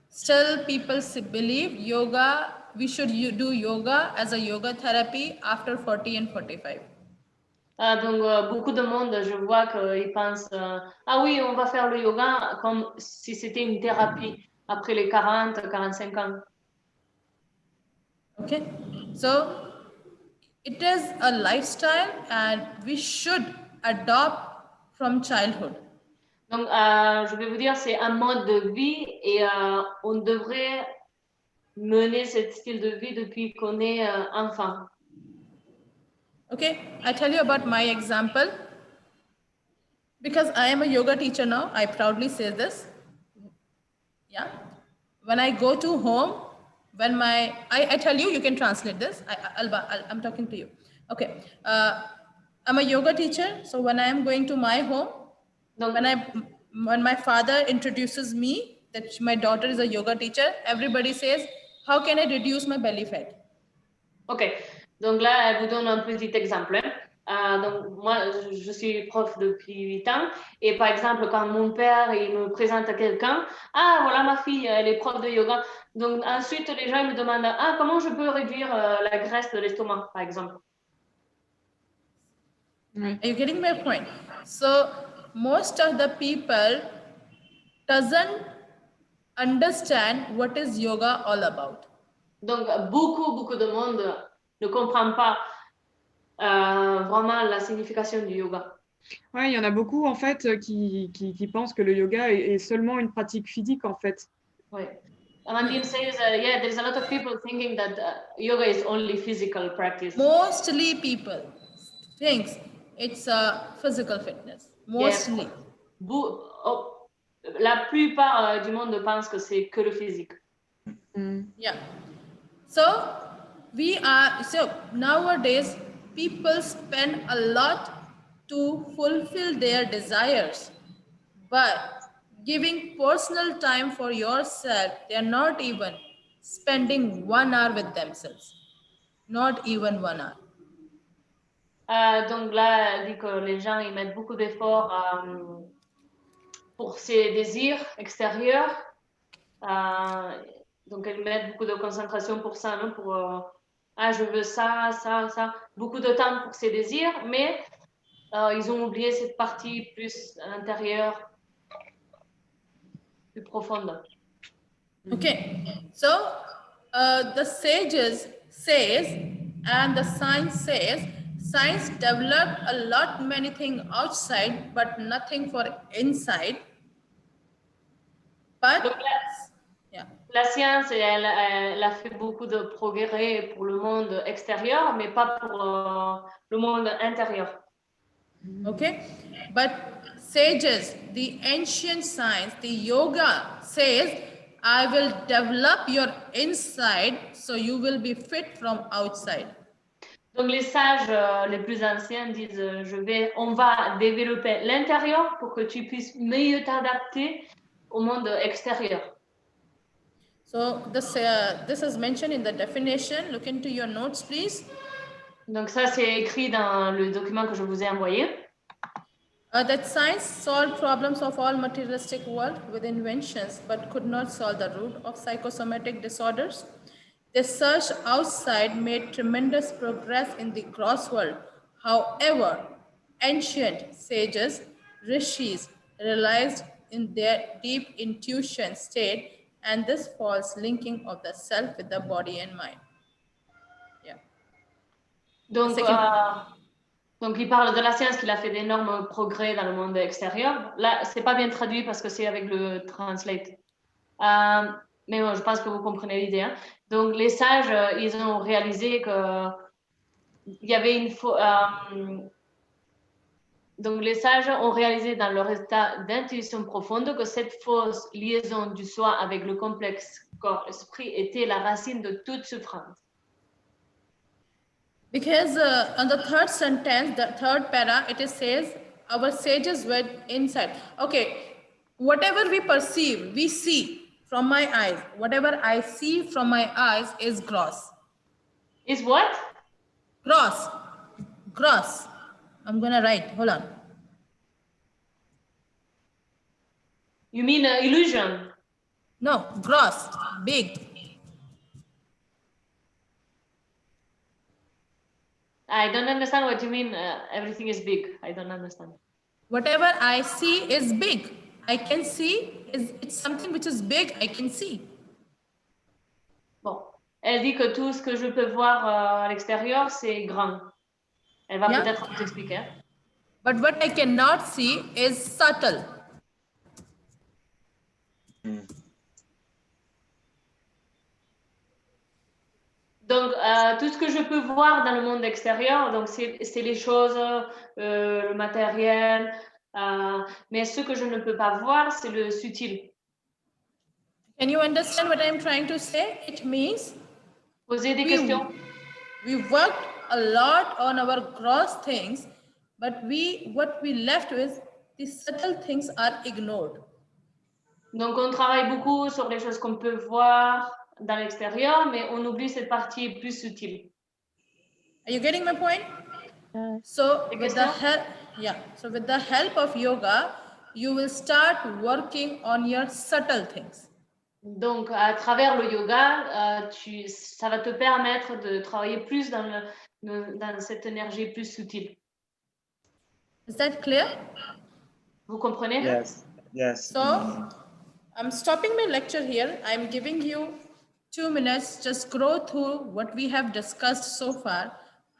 Still, people believe yoga, we should do yoga as a yoga therapy after 40 and 45. Donc, beaucoup de monde, je vois qu'ils pensent, oui, on va faire le yoga comme si c'était une thérapie après les 40, 45 ans. Okay, so it is a lifestyle and we should adopt from childhood. Donc, je vais vous dire, c'est un mode de vie et on devrait mener ce style de vie depuis qu'on est enfant. Okay, I tell you about my example. Because I am a yoga teacher now, I proudly say this. Yeah. When I go to home, when I tell you, you can translate this. I'm talking to you. Okay. I'm a yoga teacher. So when I am going to my home, Donc, when my father introduces me, that my daughter is a yoga teacher, everybody says, how can I reduce my belly fat? ok, donc là, elle vous donne un petit exemple. Donc, moi, je suis prof depuis 8 ans. Et par exemple, quand mon père il me présente à quelqu'un, voilà ma fille, elle est prof de yoga. Donc, ensuite, les gens me demandent, comment je peux réduire la graisse de l'estomac, par exemple. Ouais. Are you getting my point? So most of the people doesn't understand what is yoga all about. Donc, beaucoup de monde ne comprend pas vraiment la signification du yoga. Ouais, il y en a beaucoup en fait qui pensent que le yoga est seulement une pratique physique en fait. Ouais. Amandine says, yeah, there's a lot of people thinking that yoga is only physical practice. Mostly people think it's a physical fitness. Mostly. Yeah. La plupart du monde pense que c'est que le physique. Yeah. So nowadays people spend a lot to fulfill their desires, but giving personal time for yourself, they are not even spending 1 hour with themselves. Not even 1 hour. Donc là, elle dit que les gens ils mettent beaucoup d'efforts pour ses désirs extérieurs. Donc elles mettent beaucoup de concentration pour ça, non? Pour je veux ça. Beaucoup de temps pour ses désirs, mais ils ont oublié cette partie plus intérieure, plus profonde. Okay, so the sages says, and the science says, science developed a lot many things outside, but nothing for inside. But Donc là, yeah, La science, elle a fait beaucoup de progrès pour le monde extérieur, mais pas pour le monde intérieur. Okay, but sages, the ancient science, the yoga says, I will develop your inside so you will be fit from outside. Donc les sages les plus anciens disent on va développer l'intérieur pour que tu puisses mieux t'adapter au monde extérieur. So this is mentioned in the definition. Look into your notes, please. Donc ça c'est écrit dans le document que je vous ai envoyé. That science solved problems of all materialistic world with inventions, but could not solve the root of psychosomatic disorders. The search outside made tremendous progress in the gross world. However, ancient sages, rishis, realized in their deep intuition state and this false linking of the self with the body and mind. Yeah. Donc il parle de la science qu'il a fait d'énormes progrès dans le monde extérieur. Là, c'est pas bien traduit parce que c'est avec le translate. Mais bon, je pense que vous comprenez l'idée. Hein. Donc les sages, ils ont réalisé que il y avait donc les sages ont réalisé dans leur état d'intuition profonde que cette fausse liaison du soi avec le complexe corps-esprit était la racine de toute souffrance. Because on the third sentence, the third para, it says, our sages were inside. Okay, whatever we perceive, we see from my eyes. Whatever I see from my eyes is gross. Is what? Gross. Gross. I'm going to write. Hold on. You mean illusion? No, gross. Big. I don't understand what you mean. Everything is big. I don't understand. Whatever I see is big. I can see, it's something which is big, I can see. Bon, elle dit que tout ce que je peux voir à l'extérieur, c'est grand. Elle va peut-être vous expliquer. But what I cannot see is subtle. Donc, tout ce que je peux voir dans le monde extérieur, donc c'est les choses, le matériel, mais ce que je ne peux pas voir, c'est le subtil. Can you understand what I'm trying to say? It means Poser des questions. We worked a lot on our gross things, but what we left with, the subtle things are ignored. Donc, on travaille beaucoup sur les choses qu'on peut voir dans l'extérieur, mais on oublie cette partie plus subtile. Are you getting my point? So with the help of yoga, you will start working on your subtle things. Donc, à travers le yoga, ça va te permettre de travailler plus dans cette énergie plus subtile. Is that clear? Vous comprenez? Yes. Yes. So, I'm stopping my lecture here. I'm giving you 2 minutes. Just go through what we have discussed so far.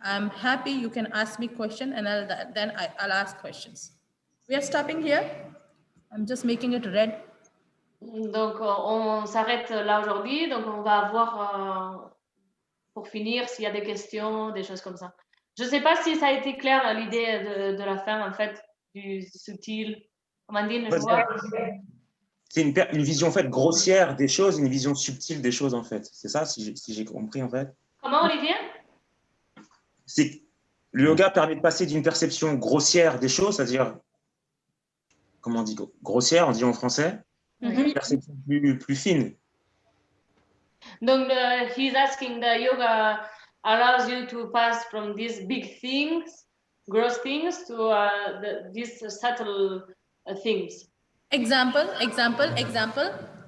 I'm happy you can ask me questions and I'll ask questions. We are stopping here. I'm just making it red. Donc, on s'arrête là aujourd'hui. Donc, on va voir pour finir s'il y a des questions, des choses comme ça. Je ne sais pas si ça a été clair l'idée de la fin, en fait, du subtil. Amandine, je vois. C'est une vision en fait grossière des choses, une vision subtile des choses en fait. C'est ça, si j'ai compris en fait. Comment, Olivier? C'est le yoga permet de passer d'une perception grossière des choses, c'est-à-dire, comment on dit, grossière, on dit en français, à une perception plus fine. Donc, he's asking the yoga allows you to pass from these big things, gross things, to these subtle things. Example.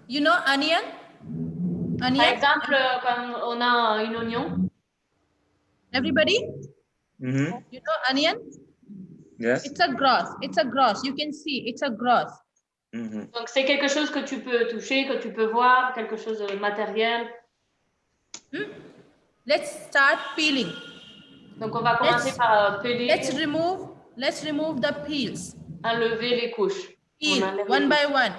You know onion? Par exemple, quand on a un oignon. Everybody? Mm-hmm. You know onion? Yes. It's a gross. You can see, it's a gross. Mm-hmm. Donc, c'est quelque chose que tu peux toucher, que tu peux voir, quelque chose de matériel. Let's start peeling. Donc, on va commencer par peeler. Let's remove the peels. Enlever les couches. Peel one by one.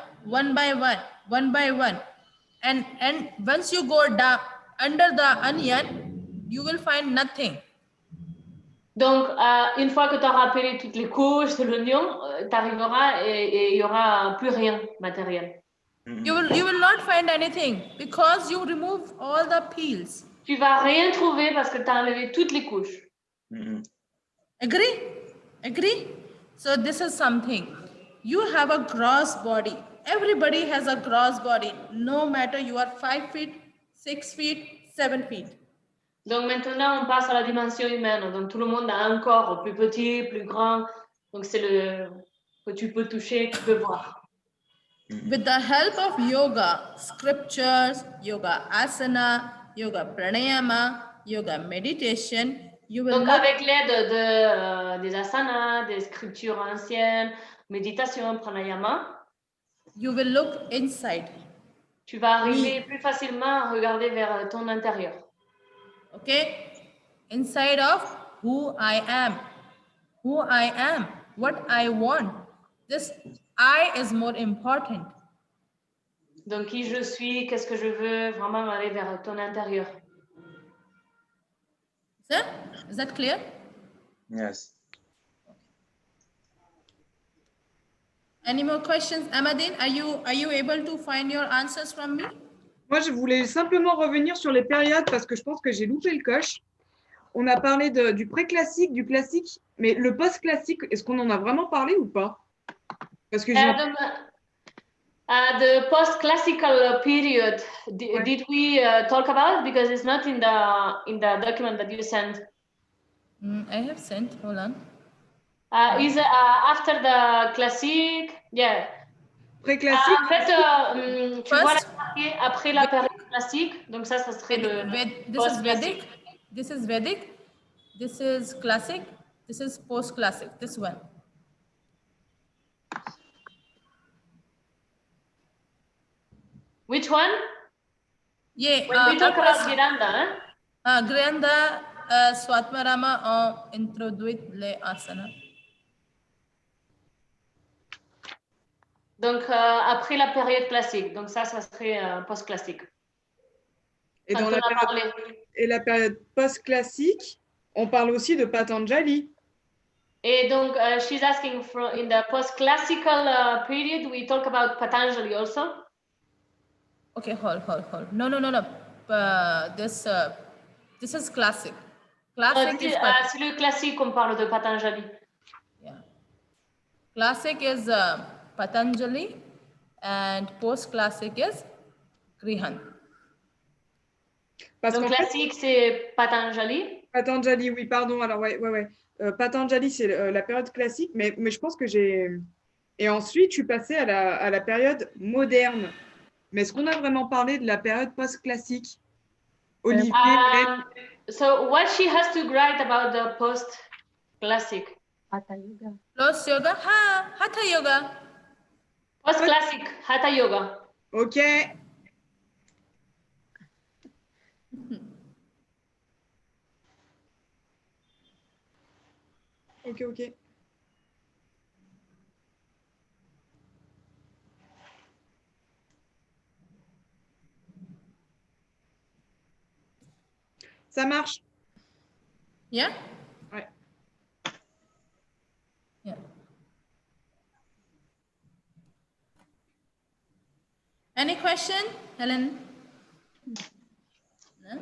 And once you go down under the onion, you will find nothing. Donc, une fois que tu auras pelé toutes les couches de l'oignon, tu arriveras et il n'y aura plus rien matériel. You will not find anything because you remove all the peels. Tu vas rien trouver parce que tu as enlevé toutes les couches. Agree? Agree? So this is something. You have a gross body. Everybody has a gross body, no matter you are 5 feet, 6 feet, 7 feet. Donc maintenant, on passe à la dimension humaine. Donc tout le monde a un corps plus petit, plus grand. Donc c'est le que tu peux toucher, tu peux voir. With the help of yoga, scriptures, yoga asana, yoga pranayama, yoga meditation, you will Donc look, avec l'aide des asanas, des scriptures anciennes, méditation, pranayama, you will look inside. tu vas arriver plus facilement à regarder vers ton intérieur. Okay? Inside of who I am, what I want. This I is more important. Donc qui je suis, qu'est-ce que je veux, vraiment aller vers ton intérieur. Is that clear? Yes. Any more questions? Amadine, are you able to find your answers from me? Moi, je voulais simplement revenir sur les périodes parce que je pense que j'ai loupé le coche. On a parlé du pré-classique, du classique, mais le post-classique, est-ce qu'on en a vraiment parlé ou pas? Parce que the post-classical period, did we talk about? Because it's not in the document that you sent. I have sent. Hold on. Is after the classique? Yeah. Pré-classique. En fait, tu vois après la période classique, donc ça serait This is Vedic. This is Vedic. This is classic. This is post-classic. This one. Which one? Yeah. When we talk about Giranda, Granda Swatmarama introduit le asana. Donc après la période classique, donc ça serait post-classique. Et dans la période post-classique, on parle aussi de Patanjali. Et donc, she's asking in the post-classical period, we talk about Patanjali also. Okay, hold. No. This is classic. Classic is c'est le classique qu'on parle de Patanjali. Yeah. Classic is Patanjali and post-classic is Grihan. Donc classique, c'est Patanjali. Patanjali, oui, pardon. Alors, ouais. Patanjali, c'est la période classique, mais je pense que j'ai... Et ensuite, je suis passée à la période moderne. Mais est-ce qu'on a vraiment parlé de la période post-classique? Olivier, so what she has to write about the post-classic? Hatha Yoga. Post yoga, Hatha yoga. Post-classic, Hatha Yoga. Ok. Ok. Ça marche. Yeah? Ouais. Yeah. Any question, Helen? No?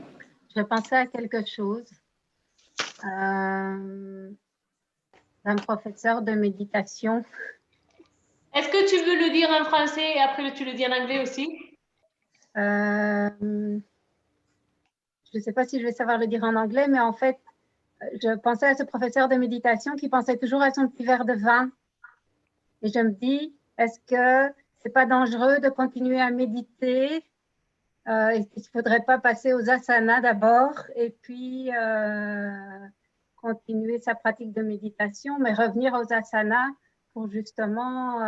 Je pensais à quelque chose. Un professeur de méditation. Est-ce que tu veux le dire en français et après tu le dis en anglais aussi? Je ne sais pas si je vais savoir le dire en anglais, mais en fait, je pensais à ce professeur de méditation qui pensait toujours à son petit verre de vin. Et je me dis, est-ce que c'est pas dangereux de continuer à méditer? Est-ce qu'il ne faudrait pas passer aux asanas d'abord et puis continuer sa pratique de méditation, mais revenir aux asanas pour justement...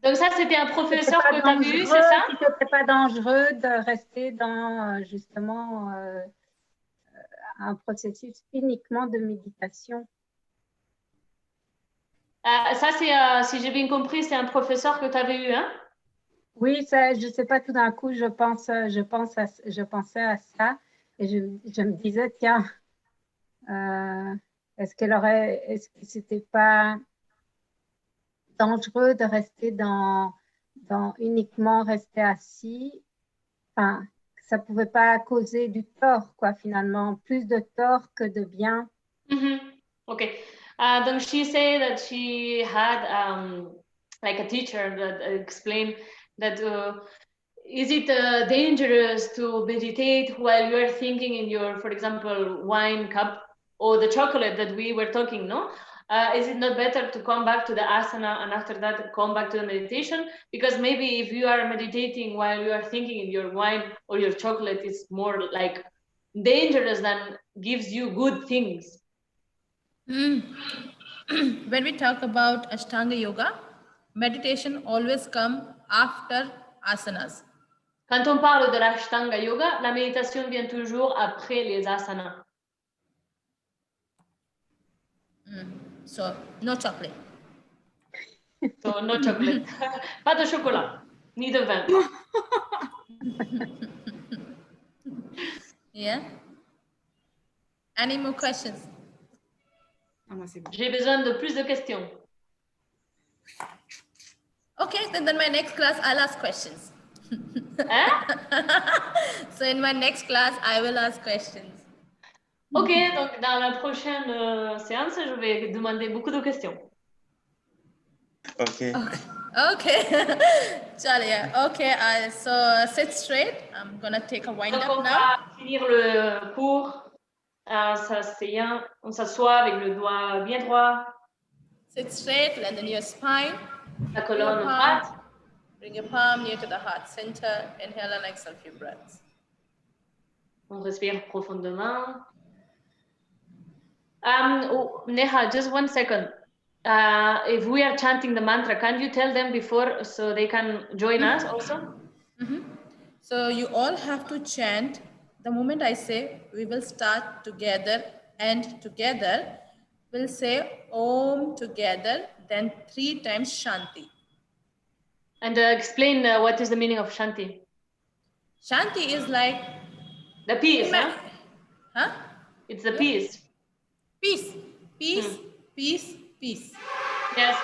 Donc ça, c'était un professeur que tu as vu, c'est ça? Si ce n'était pas dangereux de rester dans justement un processus uniquement de méditation. Ça, c'est, si j'ai bien compris, c'est un professeur que tu avais eu, hein? Oui, ça, je ne sais pas, tout d'un coup, je pensais à ça et je me disais, tiens, est-ce que c'était pas dangereux de rester uniquement rester assis? Enfin, ça pouvait pas causer du tort, quoi, finalement, plus de tort que de bien. Okay. Then she said that she had like a teacher that explained that is it dangerous to meditate while you are thinking in your, for example, wine cup or the chocolate that we were talking, no? Is it not better to come back to the asana and after that come back to the meditation? Because maybe if you are meditating while you are thinking in your wine or your chocolate, it's more like dangerous than gives you good things. When we talk about Ashtanga Yoga, meditation always comes after asanas. Quand on parle de l'Ashtanga Yoga, la méditation vient toujours après les asanas. So, no chocolate. So, no chocolate. Pas de chocolat, ni de vin. Yeah? Any more questions? Ah, moi, c'est bon. J'ai besoin de plus de questions. Okay, then my next class, I'll ask questions. Hein? So in my next class, I will ask questions. Ok, donc dans la prochaine séance, je vais demander beaucoup de questions. Ok. Okay. Chalia. Okay, so sit straight. I'm gonna take a wind Donc up on now. va finir le cours. On s'assoit avec le doigt bien droit, Sit straight, lengthen your spine. la Bring your colonne droite. bring your palm near to the heart center. Inhale and exhale a few breaths. On respire profondément. Neha, just 1 second. If we are chanting the mantra, can you tell them before so they can join us also? So you all have to chant. The moment I say, we will start together and together. We'll say Om together, then 3 times Shanti. And explain what is the meaning of Shanti. Shanti is like The peace, huh? Huh? It's the peace. Peace, peace, peace, peace. Yes.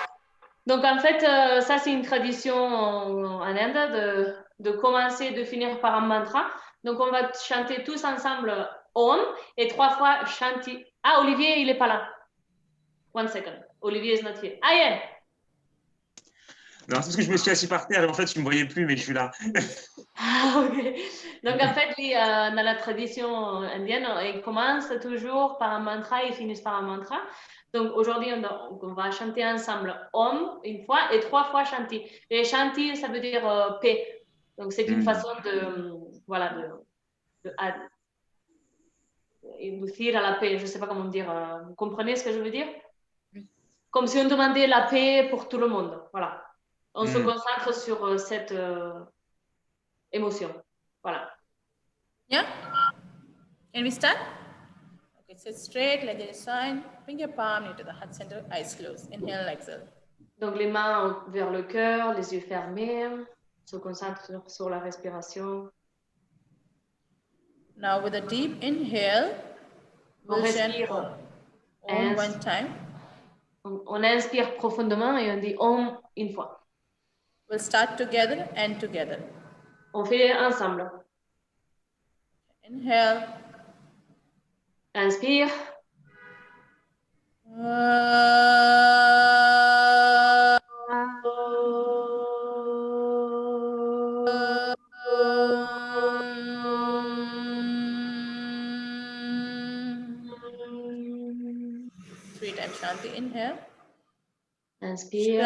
Donc en fait, ça c'est une tradition en Inde de commencer, de finir par un mantra. Donc on va chanter tous ensemble Om et 3 fois Shanti. Ah, Olivier, il est pas là. 1 second. Olivier is not here. Ah, yeah. Non, c'est parce que je me suis assis par terre et en fait, tu ne me voyais plus, mais je suis là. Ah, ok. Donc en fait, lui, dans la tradition indienne, il commence toujours par un mantra et il finit par un mantra. Donc aujourd'hui, on va chanter ensemble Om 1 fois et 3 fois Shanti. Et Shanti, ça veut dire paix. Donc c'est une façon de induire à la paix. Je ne sais pas comment dire. Vous comprenez ce que je veux dire? Comme si on demandait la paix pour tout le monde. Voilà. On se concentre sur cette émotion. Voilà. Yeah? Can we start? Okay, sit straight, let your sign. Bring your palm into the heart center, eyes closed. Inhale, exhale. Donc les mains vers le cœur, les yeux fermés. Se concentre sur la respiration. Now with a deep inhale, we'll chant Om 1 time. On inspire profondément et on dit Om 1 fois. We'll start together and together. On fait ensemble. Inhale. Inspire. Three times Shanti. Inhale. Inspire.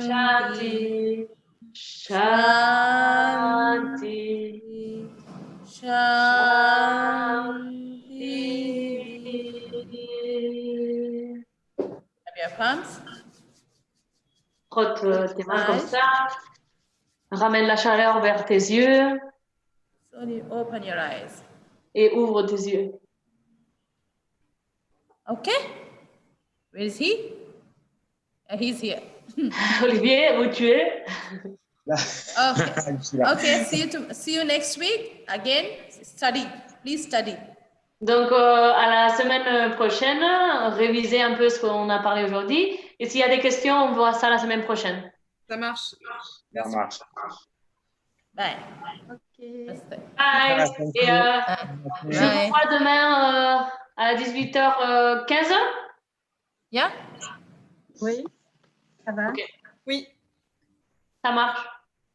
Shanti. Shanti. Shanti. Have your palms. Frotte tes mains comme ça. Ramène la chaleur vers tes yeux. Slowly open your eyes. Et ouvre tes yeux. Okay. Where is he? He's here. Olivier, où tu es? Okay. See you next week. Again, study. Please study. Donc, à la semaine prochaine, révisez un peu ce qu'on a parlé aujourd'hui. Et s'il y a des questions, on voit ça la semaine prochaine. Ça marche. Ça Merci. marche. Bye. Ok. Bye. Et je vous vois demain à 18h15. Yeah. Oui, ça va. Ok. Oui. Ça marche.